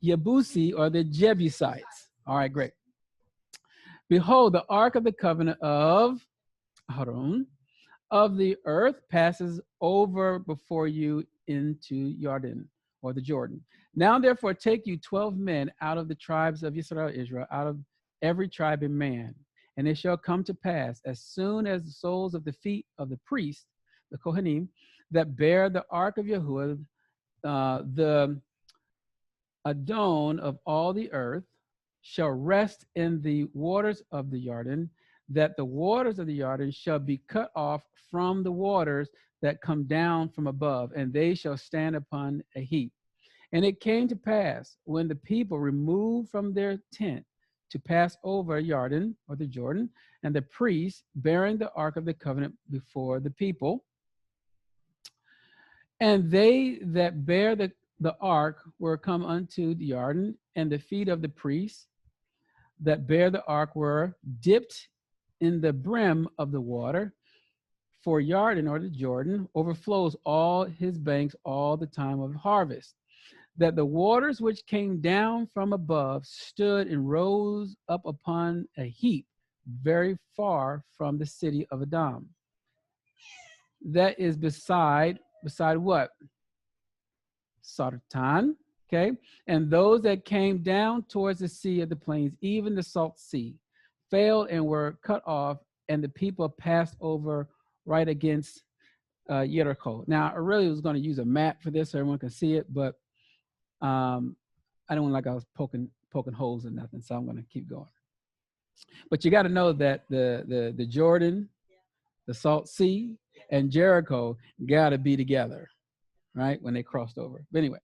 Yebusi, or the Jebusites. All right, great. Behold, the ark of the covenant of Harun of the earth passes over before you into Jordan, or the Jordan. Now therefore take you 12 men out of the tribes of Israel, out of every tribe and man. And it shall come to pass, as soon as the soles of the feet of the priests, the Kohanim, that bear the ark of Yahuah, the Adon of all the earth, shall rest in the waters of the Jordan, that the waters of the Jordan shall be cut off from the waters that come down from above, and they shall stand upon a heap. And it came to pass, when the people removed from their tent to pass over Jordan, or the Jordan, and the priests bearing the ark of the covenant before the people, and they that bear the ark were come unto the Jordan, and the feet of the priests that bear the ark were dipped in the brim of the water, for Jordan, or the Jordan, overflows all his banks all the time of harvest, that the waters which came down from above stood and rose up upon a heap very far from the city of Adam. That is beside what? Sartan, okay? And those that came down towards the sea of the plains, even the salt sea, failed and were cut off, and the people passed over right against Jericho. Now, I really was going to use a map for this so everyone can see it, but I don't want like I was poking holes in nothing, so I'm going to keep going. But you got to know that the Jordan, the Salt Sea, and Jericho got to be together, right, when they crossed over. But anyway,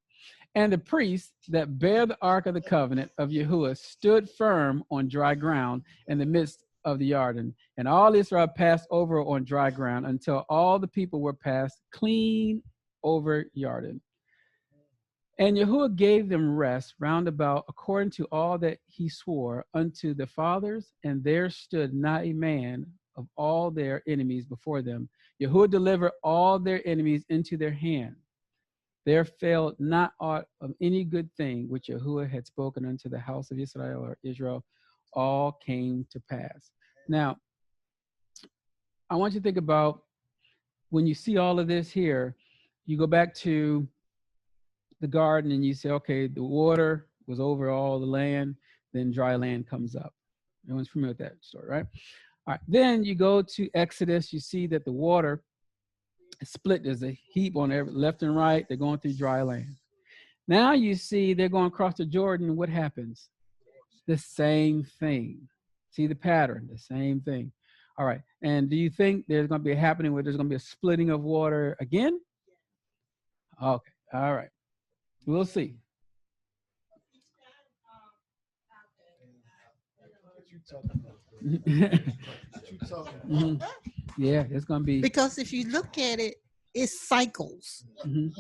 and the priests that bear the ark of the covenant of Yahuah stood firm on dry ground in the midst of the Jordan, and all Israel passed over on dry ground until all the people were passed clean over Jordan. And Yahuah gave them rest round about according to all that he swore unto the fathers, and there stood not a man of all their enemies before them. Yahuah delivered all their enemies into their hand. There failed not aught of any good thing which Yahuah had spoken unto the house of Israel or Israel, all came to pass. Now, I want you to think about when you see all of this here, you go back to the garden and you say, okay, the water was over all the land, then dry land comes up. Everyone's familiar with that story, right? All right, then you go to Exodus, you see that the water is split. There's a heap on every left and right. They're going through dry land. Now you see they're going across the Jordan. What happens? The same thing. See the pattern, the same thing. All right, and do you think there's going to be a happening where there's going to be a splitting of water again? Okay, all right. We'll see. Yeah, it's going to be. Because if you look at it, it's cycles.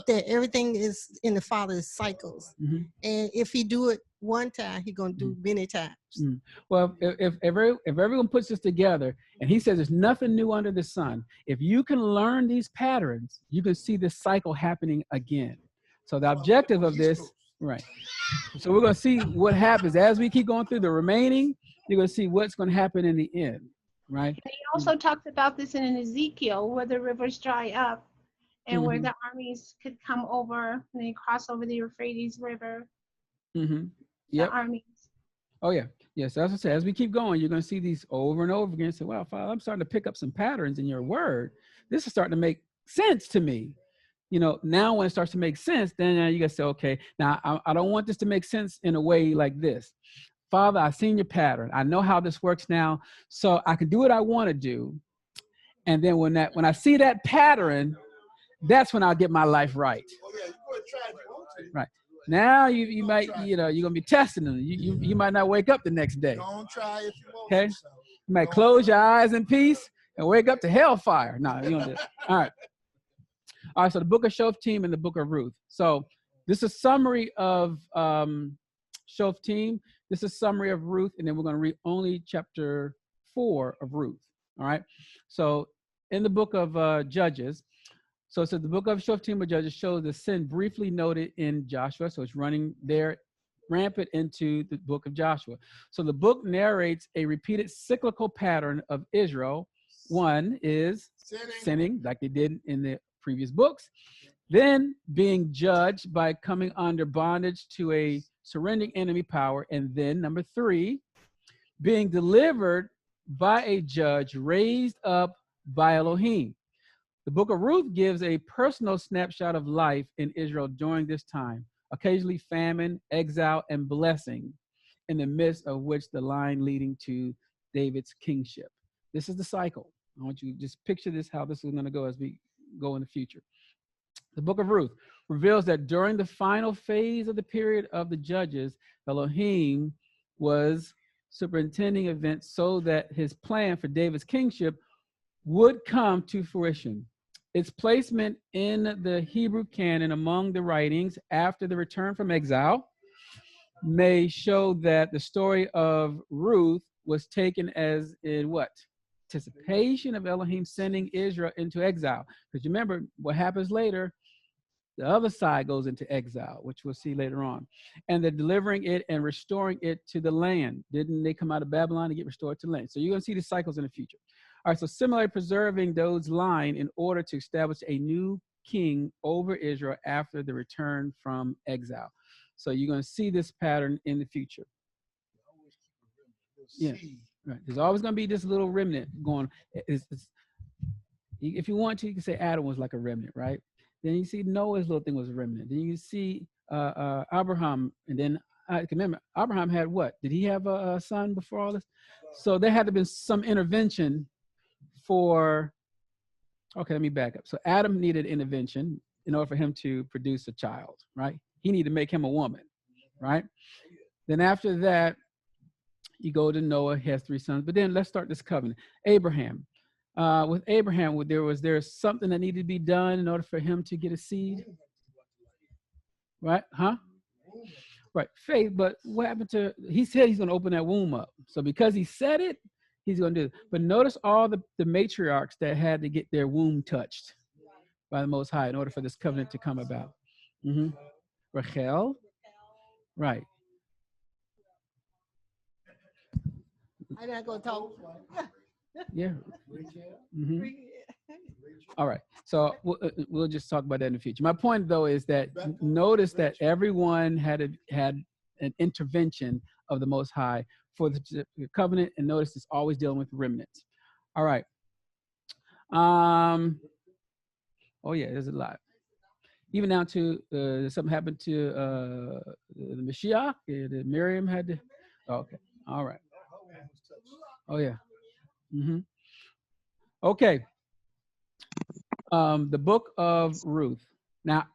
That everything is in the Father's cycles. And if he do it one time, he's going to do many times. Well, if everyone puts this together, and he says there's nothing new under the sun, if you can learn these patterns, you can see this cycle happening again. So the objective of this, right. So we're going to see what happens as we keep going through the remaining. You're going to see what's going to happen in the end, right? And he also talks about this in Ezekiel, where the rivers dry up and where the armies could come over and they cross over the Euphrates River. Yep. The armies. Oh, yeah. Yes, as I said, as we keep going, you're going to see these over and over again. Say, wow, Father, I'm starting to pick up some patterns in your word. This is starting to make sense to me. You know, now when it starts to make sense, then you got to say, okay, now I don't want this to make sense in a way like this. Father, I've seen your pattern. I know how this works now, so I can do what I want to do. And then when I see that pattern, that's when I'll get my life right. Oh, yeah, you go and try if you want to. Right. Now you might, you're going to be testing them. You might not wake up the next day. Don't try if you want Okay. to. You might close your eyes in peace and wake up to hellfire. No, you don't do that. All right. All right, so the book of Shoftim and the book of Ruth. So this is a summary of Shoftim. This is a summary of Ruth, and then we're going to read only chapter 4 of Ruth. All right. So in the book of Judges, so it says the book of Shoftim or Judges shows the sin briefly noted in Joshua. So it's running there rampant into the book of Joshua. So the book narrates a repeated cyclical pattern of Israel. One is sinning like they did in the previous books, then being judged by coming under bondage to a surrendering enemy power, and then number 3, being delivered by a judge raised up by Elohim. The book of Ruth gives a personal snapshot of life in Israel during this time, occasionally famine, exile, and blessing, in the midst of which the line leading to David's kingship. This is the cycle. I want you to just picture this, how this is going to go as we go in the future. The book of Ruth reveals that during the final phase of the period of the judges, Elohim was superintending events so that his plan for David's kingship would come to fruition. Its placement in the Hebrew canon among the writings after the return from exile may show that the story of Ruth was taken as in what? Anticipation of Elohim sending Israel into exile. Because remember, what happens later, the other side goes into exile, which we'll see later on. And they're delivering it and restoring it to the land. Didn't they come out of Babylon and get restored to land? So you're going to see the cycles in the future. All right, so similarly preserving those line in order to establish a new king over Israel after the return from exile. So you're going to see this pattern in the future. Yeah. Right. There's always going to be this little remnant going. If you want to, you can say Adam was like a remnant, right? Then you see Noah's little thing was a remnant. Then you see Abraham, and then I can remember Abraham had what? Did he have a son before all this? So there had to be some intervention for. Okay, let me back up. So Adam needed intervention in order for him to produce a child, right? He needed to make him a woman, right? Then after that, You go to Noah, he has 3 sons. But then let's start this covenant. Abraham. With Abraham, was there something that needed to be done in order for him to get a seed? Right? Huh? Right. Faith. But what happened to, he said he's going to open that womb up. So because he said it, he's going to do it. But notice all the matriarchs that had to get their womb touched by the Most High in order for this covenant to come about. Rachel. Right. I'm not gonna talk. Yeah. All right. So we'll just talk about that in the future. My point, though, is that notice that everyone had an intervention of the Most High for the covenant, and notice it's always dealing with remnants. All right. Oh yeah, there's a lot. Even down to something happened to the Mashiach. That Miriam had to. Oh, okay. All right. Oh yeah. Okay. The book of Ruth. Now,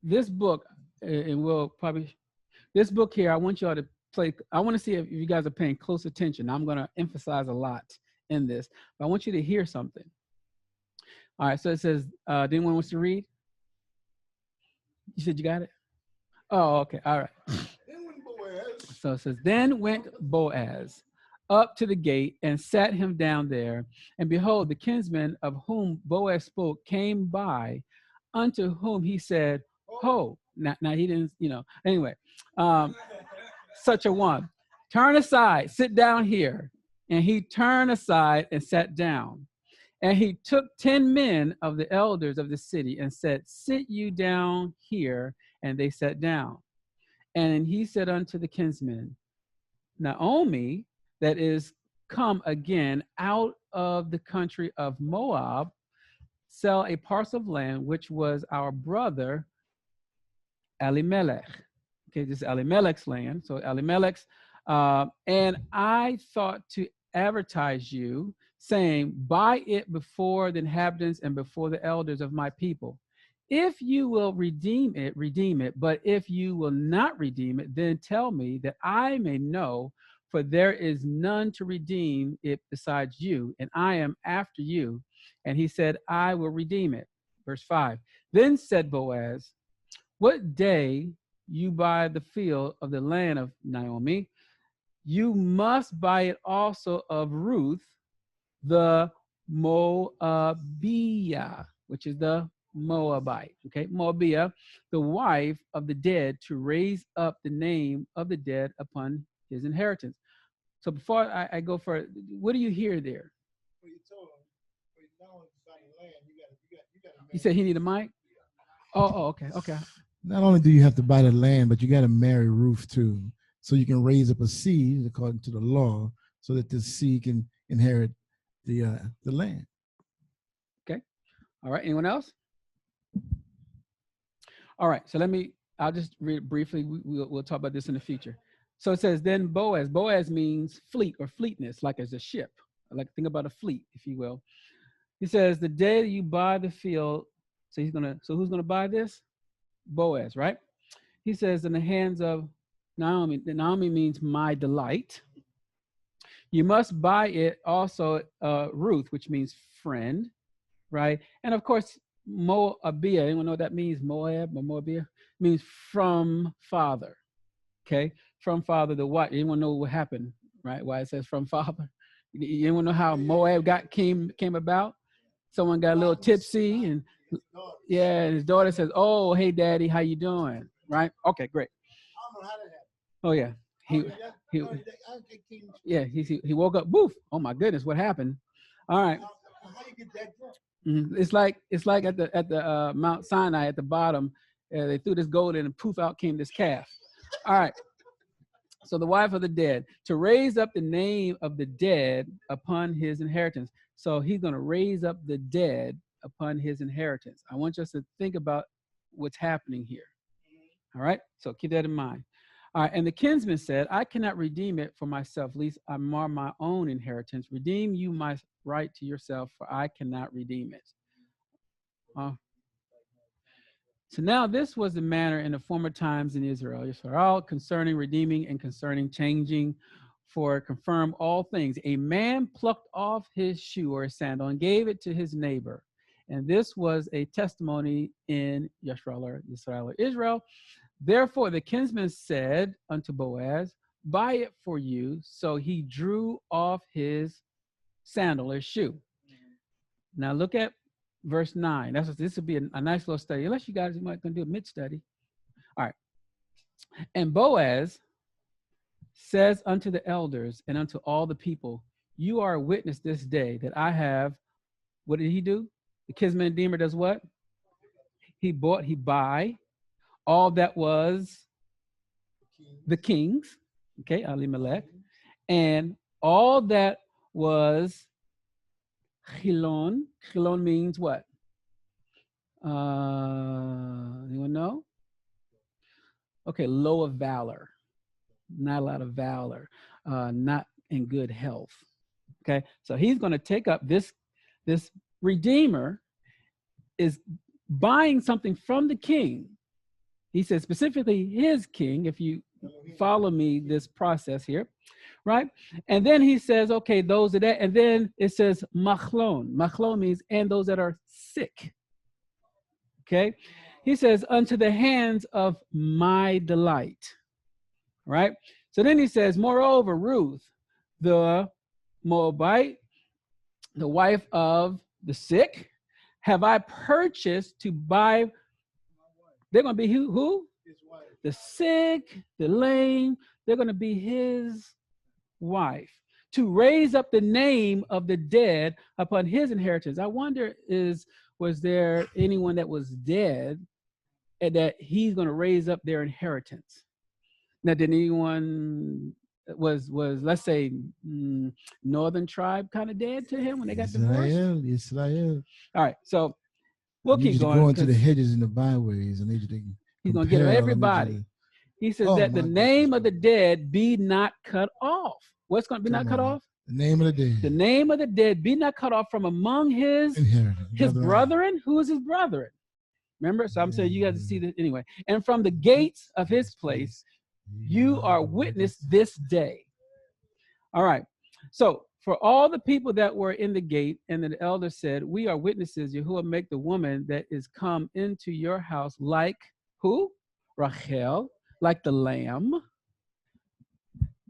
this book, and we'll probably, this book here, I want y'all to play. I want to see if you guys are paying close attention. I'm going to emphasize a lot in this, but I want you to hear something. All right. So it says, anyone wants to read? You said you got it? Oh, okay. All right. So it says, then went Boaz up to the gate and sat him down there. And behold, the kinsman of whom Boaz spoke came by, unto whom he said, ho. Now he didn't, anyway, such a one. Turn aside, sit down here. And he turned aside and sat down. And he took 10 men of the elders of the city and said, sit you down here. And they sat down. And he said unto the kinsman, Naomi, that is come again out of the country of Moab, sell a parcel of land, which was our brother Elimelech. Okay, this is Elimelech's land. So Elimelech's, and I thought to advertise you, saying, buy it before the inhabitants and before the elders of my people. If you will redeem it, redeem it. But if you will not redeem it, then tell me that I may know, for there is none to redeem it besides you, and I am after you. And he said, I will redeem it. Verse 5. Then said Boaz, what day you buy the field of the land of Naomi, you must buy it also of Ruth, the Moabiyah, which is the Moabite, okay? Moabiyah, the wife of the dead, to raise up the name of the dead upon his inheritance. So before I go for it, what do you hear there? He said he need a mic? Oh, okay. Not only do you have to buy the land, but you got to marry Ruth too, so you can raise up a seed according to the law, so that the seed can inherit the land. Okay. All right. Anyone else? All right. So I'll just read it briefly. We'll talk about this in the future. So it says, then Boaz. Boaz means fleet or fleetness, like as a ship. Like think about a fleet, if you will. He says, the day you buy the field, so who's gonna buy this? Boaz, right? He says, in the hands of Naomi. Naomi means my delight. You must buy it also, Ruth, which means friend, right? And of course, Moabiyah. Anyone know what that means? Moab or Moabiyah means from father. Okay, from father to what? Anyone know what happened, right? Why it says from father? Anyone know how Moab came about? Someone got a little tipsy, and and his daughter says, "Oh, hey, daddy, how you doing?" Right? Okay, great. Oh yeah, he woke up. Woof! Oh my goodness, what happened? All right. It's like at the Mount Sinai at the bottom. They threw this gold in, and poof, out came this calf. All right. So the wife of the dead, to raise up the name of the dead upon his inheritance. So he's going to raise up the dead upon his inheritance. I want us to think about what's happening here. All right. So keep that in mind. All right. And the kinsman said, I cannot redeem it for myself, lest I mar my own inheritance. Redeem you my right to yourself, for I cannot redeem it. So now this was the manner in the former times in Israel. All concerning redeeming and concerning changing for confirm all things. A man plucked off his shoe or his sandal and gave it to his neighbor. And this was a testimony in Israel. Therefore, the kinsman said unto Boaz, buy it for you. So he drew off his sandal or shoe. Now look at verse 9. This would be a nice little study, unless you guys might going to do a mid-study. All right. And Boaz says unto the elders and unto all the people, you are a witness this day that I have, what did he do? The kinsman redeemer does what? He buy all that was the king's, okay, Elimelech, and all that was Chilon. Chilon means what? Anyone know? Okay, low of valor, not a lot of valor, not in good health. Okay, so he's going to take up this redeemer is buying something from the king. He says specifically his king, if you follow me this process here, right? And then he says, okay, those are that, and then it says machlon. Machlon means and those that are sick. Okay, he says unto the hands of my delight, right? So then he says, moreover, Ruth, the Moabite, the wife of the sick, have I purchased to buy. They're going to be who? His wife. The sick, the lame. They're going to be his wife, to raise up the name of the dead upon his inheritance. I wonder, was there anyone that was dead and that he's going to raise up their inheritance? Now, did anyone was let's say northern tribe kind of dead to him when they got divorced? Israel. All right, so we'll keep going. Go into the hedges and the byways, and he's going to get everybody. He says that the name of the dead be not cut off. What's going to be not cut off? The name of the dead. The name of the dead be not cut off from among his brethren. Who is his brethren? Remember? So I'm saying you guys see this anyway. And from the gates of his place, you are witness this day. All right. So for all the people that were in the gate, and the elder said, we are witnesses, Yahuah make the woman that is come into your house like who? Rachel, like the lamb,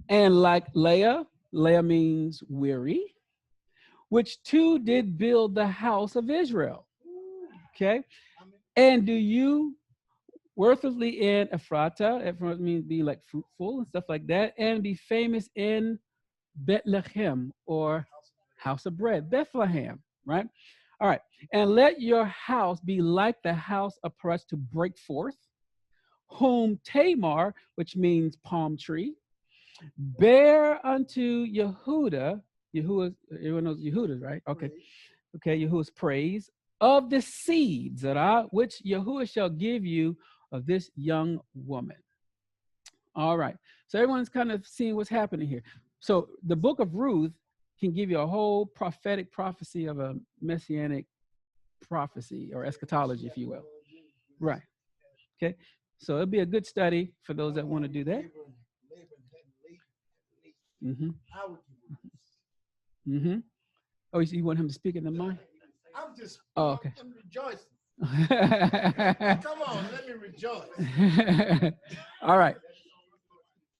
and like Leah. Leah means weary, which two did build the house of Israel. Okay. And do you worthlessly in Ephrata, Ephrata means be like fruitful and stuff like that, and be famous in Bethlehem, or house of bread, Bethlehem, right? All right. And let your house be like the house of Perez to break forth, whom Tamar, which means palm tree, bear unto Yehudah. Everyone knows Yehudah, right? Okay. Okay, Yahuwah's praise of the seeds which Yahuah shall give you of this young woman. All right. So everyone's kind of seeing what's happening here. So the book of Ruth can give you a whole prophetic prophecy of a messianic prophecy or eschatology, if you will. Right. Okay. So it'll be a good study for those that want to do that. Mm-hmm. Mm-hmm. Oh, you want him to speak in the mic? I'm just okay. I'm rejoicing. Come on, let me rejoice. All right.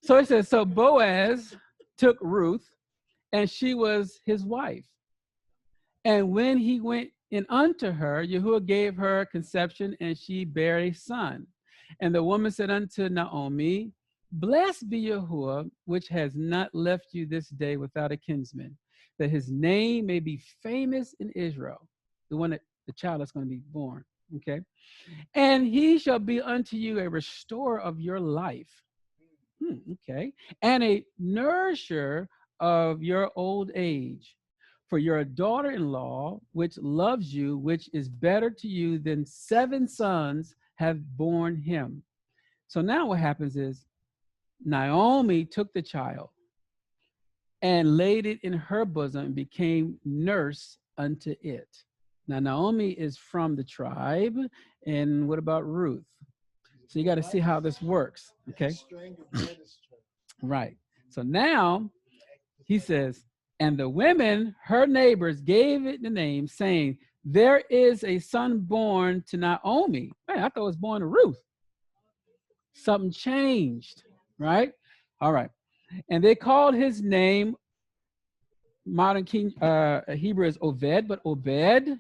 So it says, so Boaz took Ruth, and she was his wife. And when he went in unto her, Yahuah gave her conception, and she bare a son. And the woman said unto Naomi, blessed be Yahuah, which has not left you this day without a kinsman, that his name may be famous in Israel, the child that's going to be born. Okay. And he shall be unto you a restorer of your life. Okay. And a nourisher of your old age. For your daughter-in-law, which loves you, which is better to you than 7 sons have borne him. So now what happens is Naomi took the child and laid it in her bosom and became nurse unto it. Now Naomi is from the tribe. And what about Ruth? So you got to see how this works. Okay. Right. So now he says, and the women, her neighbors, gave it the name, saying, there is a son born to Naomi. Man, I thought it was born to Ruth. Something changed, right? All right. And they called his name, modern King Hebrew is Obed, but Obed,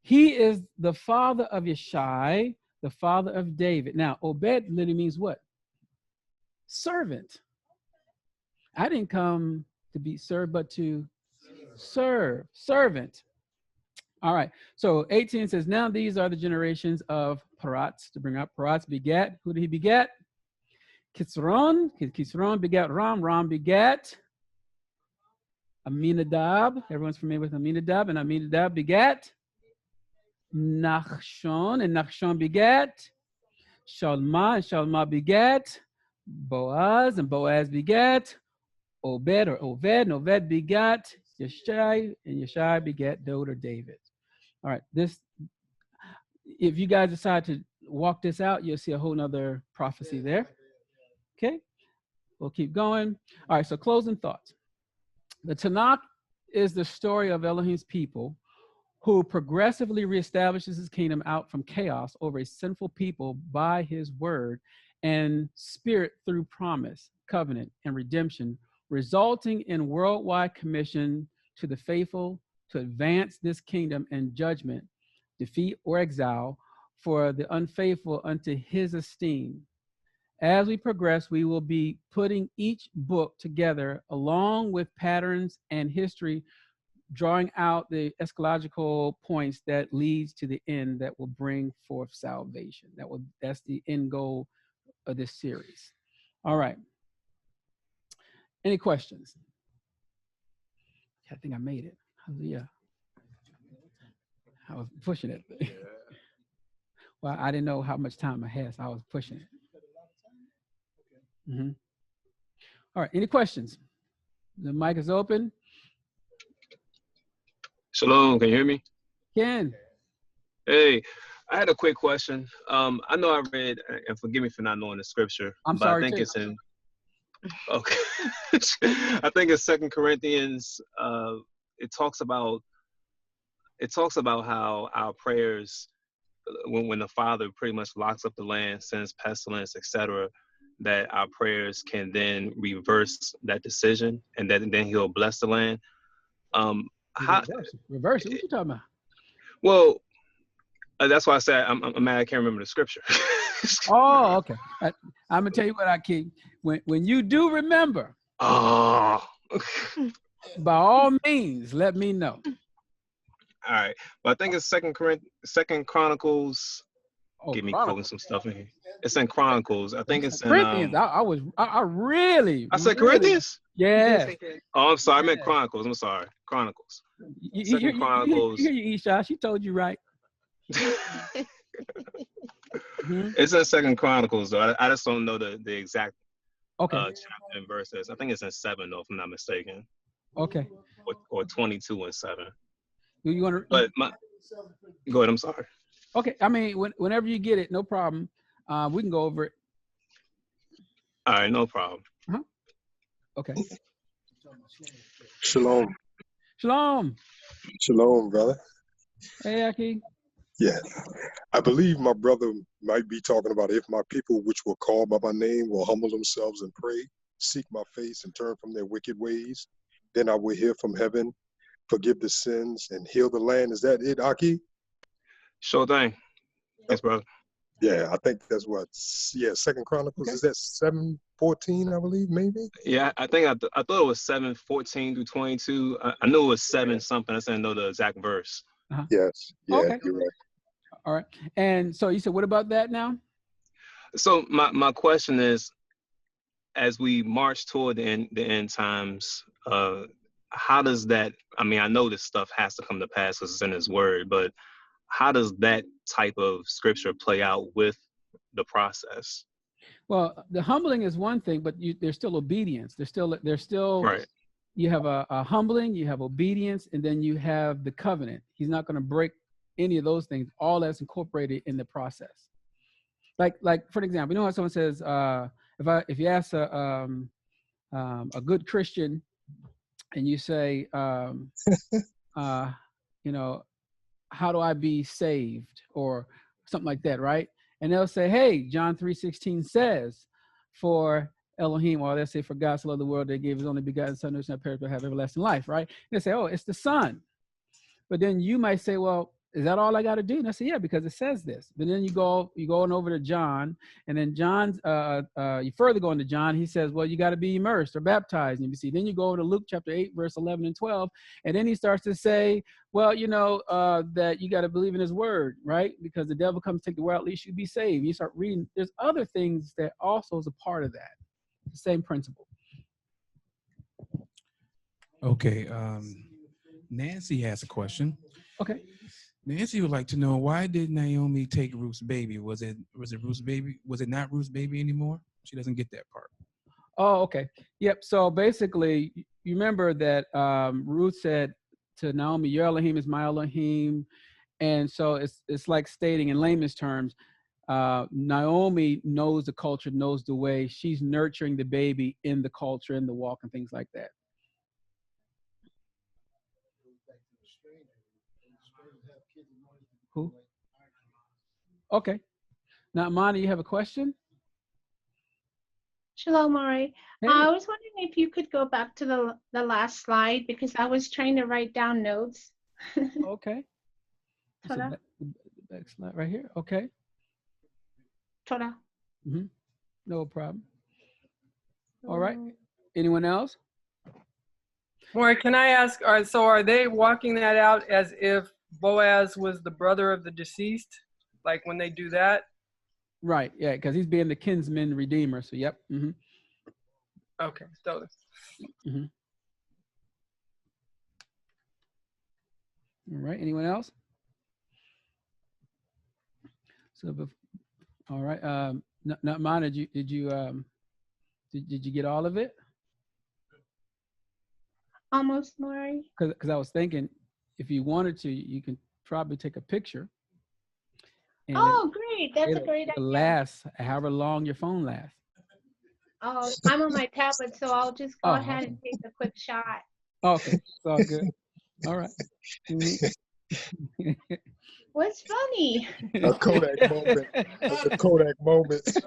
he is the father of Yeshai, the father of David. Now, Obed literally means what? Servant. I didn't come to be served, but to serve. Servant. All right. So 18 says, now these are the generations of Paratz, to bring up Paratz begat. Who did he beget? Kisron. Kisron begat Ram. Ram begat Aminadab. Everyone's familiar with Aminadab. And Aminadab begat Nachshon. And Nachshon begat Shalma. And Shalma begat Boaz. And Boaz begat Obed or Oved. And Oved begat Yeshai. And Yeshai begat Dod or David. All right. This, if you guys decide to walk this out, you'll see a whole nother prophecy there. Okay. We'll keep going. All right. So closing thoughts. The Tanakh is the story of Elohim's people who progressively reestablishes his kingdom out from chaos over a sinful people by his word and spirit through promise, covenant, and redemption, resulting in worldwide commission to the faithful to advance this kingdom and judgment, defeat or exile for the unfaithful unto his esteem. As we progress, we will be putting each book together along with patterns and history, drawing out the eschatological points that leads to the end that will bring forth salvation. That's the end goal of this series. All right. Any questions? I think I made it. Yeah. I was pushing it. Well, I didn't know how much time I had, so I was pushing it. Mm-hmm. All right. Any questions? The mic is open. Shalom, can you hear me? Ken. Hey, I had a quick question. I know I read, and forgive me for not knowing the scripture, I'm but sorry I think too. it's in, okay. I think it's 2 Corinthians. It talks about how our prayers, when the Father pretty much locks up the land, sends pestilence, etc., that our prayers can then reverse that decision, and then He'll bless the land. Reverse it. What you talking about? Well, that's why I said I'm mad I can't remember the scripture. Oh, okay. I'm gonna tell you what I keep. When you do remember, Oh. by all means, let me know. All right, but I think it's Second Chronicles. Oh, Get me Chronicles. quoting some stuff in here. It's in Chronicles. I think it's in Corinthians. I really. I said Corinthians? Yeah. Oh, I'm sorry. I meant Chronicles. I'm sorry. Chronicles. Second Chronicles. You hear you, Isha. She told you right. It's in Second Chronicles, though. I just don't know the exact chapter and verses. I think it's in 7, though, if I'm not mistaken. Okay. Or 22 and 7. You want to? But go ahead. I'm sorry. Okay. I mean, whenever you get it, no problem. We can go over it. All right, no problem. Okay. Shalom. Shalom. Shalom, brother. Hey, Aki. Yeah. I believe my brother might be talking about if my people, which were called by my name, will humble themselves and pray, seek my face and turn from their wicked ways, then I will hear from heaven, forgive the sins, and heal the land. Is that it, Aki? Sure thing. Yes, brother. Yeah, I think that's what. Yeah, Second Chronicles. Okay. Is that 7:14? I believe, maybe. Yeah, I think I thought it was 7:14 through 22. I knew it was 7 something. I just didn't know the exact verse. Yes. Yeah. Okay. You're right. All right. And so you said, what about that now? So my question is, as we march toward the end times, how does that? I mean, I know this stuff has to come to pass because it's in His Word, but how does that type of scripture play out with the process? Well, the humbling is one thing, but there's still obedience. There's still right. You have a humbling, you have obedience, and then you have the covenant. He's not going to break any of those things. All that's incorporated in the process. Like for example, you know how someone says, if you ask a good Christian, and you say, you know, how do I be saved, or something like that, right? And they'll say, hey, John 3:16 says, for Elohim, or they'll say, for God so loved the world, they gave his only begotten son, who shall not perish but have everlasting life, right? And they say, oh, it's the son. But then you might say, well, is that all I got to do? And I say, yeah, because it says this. But then you go on over to John, and then John's, you further go into John, he says, well, you got to be immersed or baptized. And you see, then you go over to Luke chapter 8, verse 11 and 12. And then he starts to say, well, you know, that you got to believe in his word, right? Because the devil comes to take the word, at least you be saved. You start reading. There's other things that also is a part of that. The same principle. Okay. Nancy has a question. Okay. Nancy would like to know, why did Naomi take Ruth's baby? Was it Ruth's baby? Was it not Ruth's baby anymore? She doesn't get that part. Oh, okay. Yep. So basically, you remember that Ruth said to Naomi, your Elohim is my Elohim. And so it's like stating in layman's terms, Naomi knows the culture, knows the way. She's nurturing the baby in the culture, in the walk, and things like that. Who? Okay. Now, Amani, you have a question? Shalom, Mari. Hey. I was wondering if you could go back to the last slide, because I was trying to write down notes. Okay. So Toda. the back slide right here. Okay. Toda. Mm-hmm. No problem. All right. Anyone else? Maury, can I ask, so are they walking that out as if Boaz was the brother of the deceased? Like when they do that? Right. Yeah, because he's being the kinsman redeemer. So, yep. Mm-hmm. Okay. So, Mm-hmm. All right. Anyone else? So, all right. Not mine. Did you get all of it? Almost, Mari. Because I was thinking, if you wanted to, you can probably take a picture. And Oh, great. That's a great idea. Last however long your phone lasts. Oh, I'm on my tablet, so I'll just go ahead Okay. and take a quick shot. Okay. It's all good. All right. Mm-hmm. What's funny? A Kodak moment. A Kodak moment.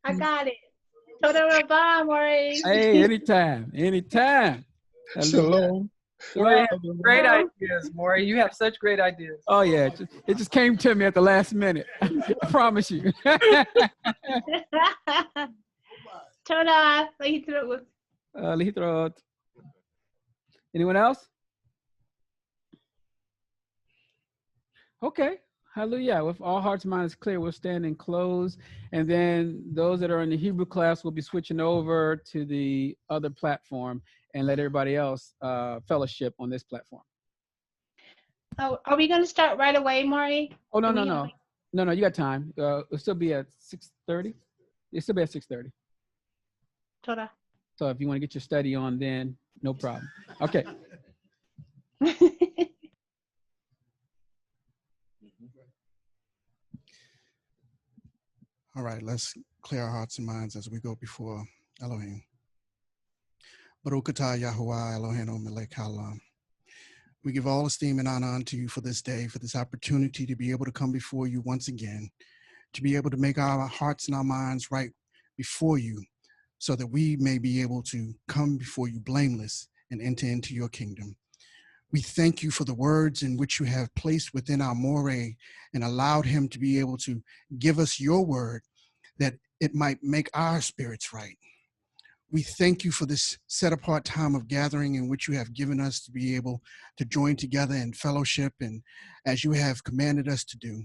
I got it. Toda Rabah, Maury. Hey, anytime. Shalom. Maury has great ideas, Maury. You have such great ideas. Oh yeah, it just came to me at the last minute. I promise you. Toda, Lahitrut. Lahitrut. Anyone else? Okay. Hallelujah. With all hearts and minds clear, we'll stand and close. And then those that are in the Hebrew class will be switching over to the other platform and let everybody else fellowship on this platform. Oh, are we going to start right away, Maury? Oh, no. No, you got time. It'll still be at 6:30. It'll still be at 6:30. Toda. So if you want to get your study on, then no problem. Okay. All right, let's clear our hearts and minds as we go before Elohim. Baruch atah Yahuah Eloheinu melech haolam. We give all esteem and honor unto you for this day, for this opportunity to be able to come before you once again, to be able to make our hearts and our minds right before you, so that we may be able to come before you blameless and enter into your kingdom. We thank you for the words in which you have placed within our moray and allowed him to be able to give us your word, that it might make our spirits right. We thank you for this set apart time of gathering in which you have given us to be able to join together in fellowship and as you have commanded us to do.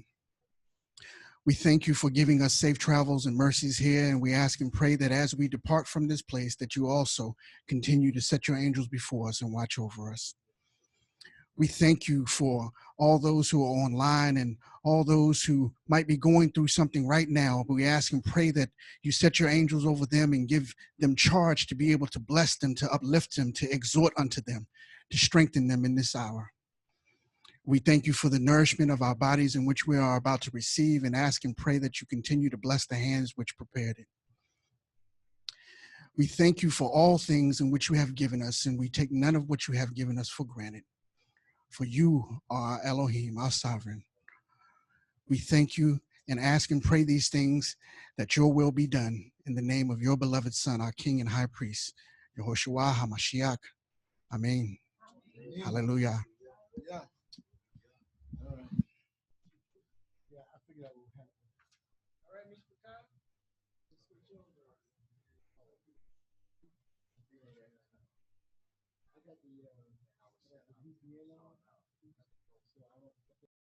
We thank you for giving us safe travels and mercies here, and we ask and pray that as we depart from this place, that you also continue to set your angels before us and watch over us. We thank you for all those who are online and all those who might be going through something right now, but we ask and pray that you set your angels over them and give them charge to be able to bless them, to uplift them, to exhort unto them, to strengthen them in this hour. We thank you for the nourishment of our bodies in which we are about to receive, and ask and pray that you continue to bless the hands which prepared it. We thank you for all things in which you have given us, and we take none of what you have given us for granted. For you are our Elohim, our sovereign. We thank you and ask and pray these things, that your will be done in the name of your beloved Son, our King and High Priest, Yahushua HaMashiach. Amen. Hallelujah. Yeah. All right. Yeah, I figured that would happen. All right, Mr. Kyle. I got the VPN on.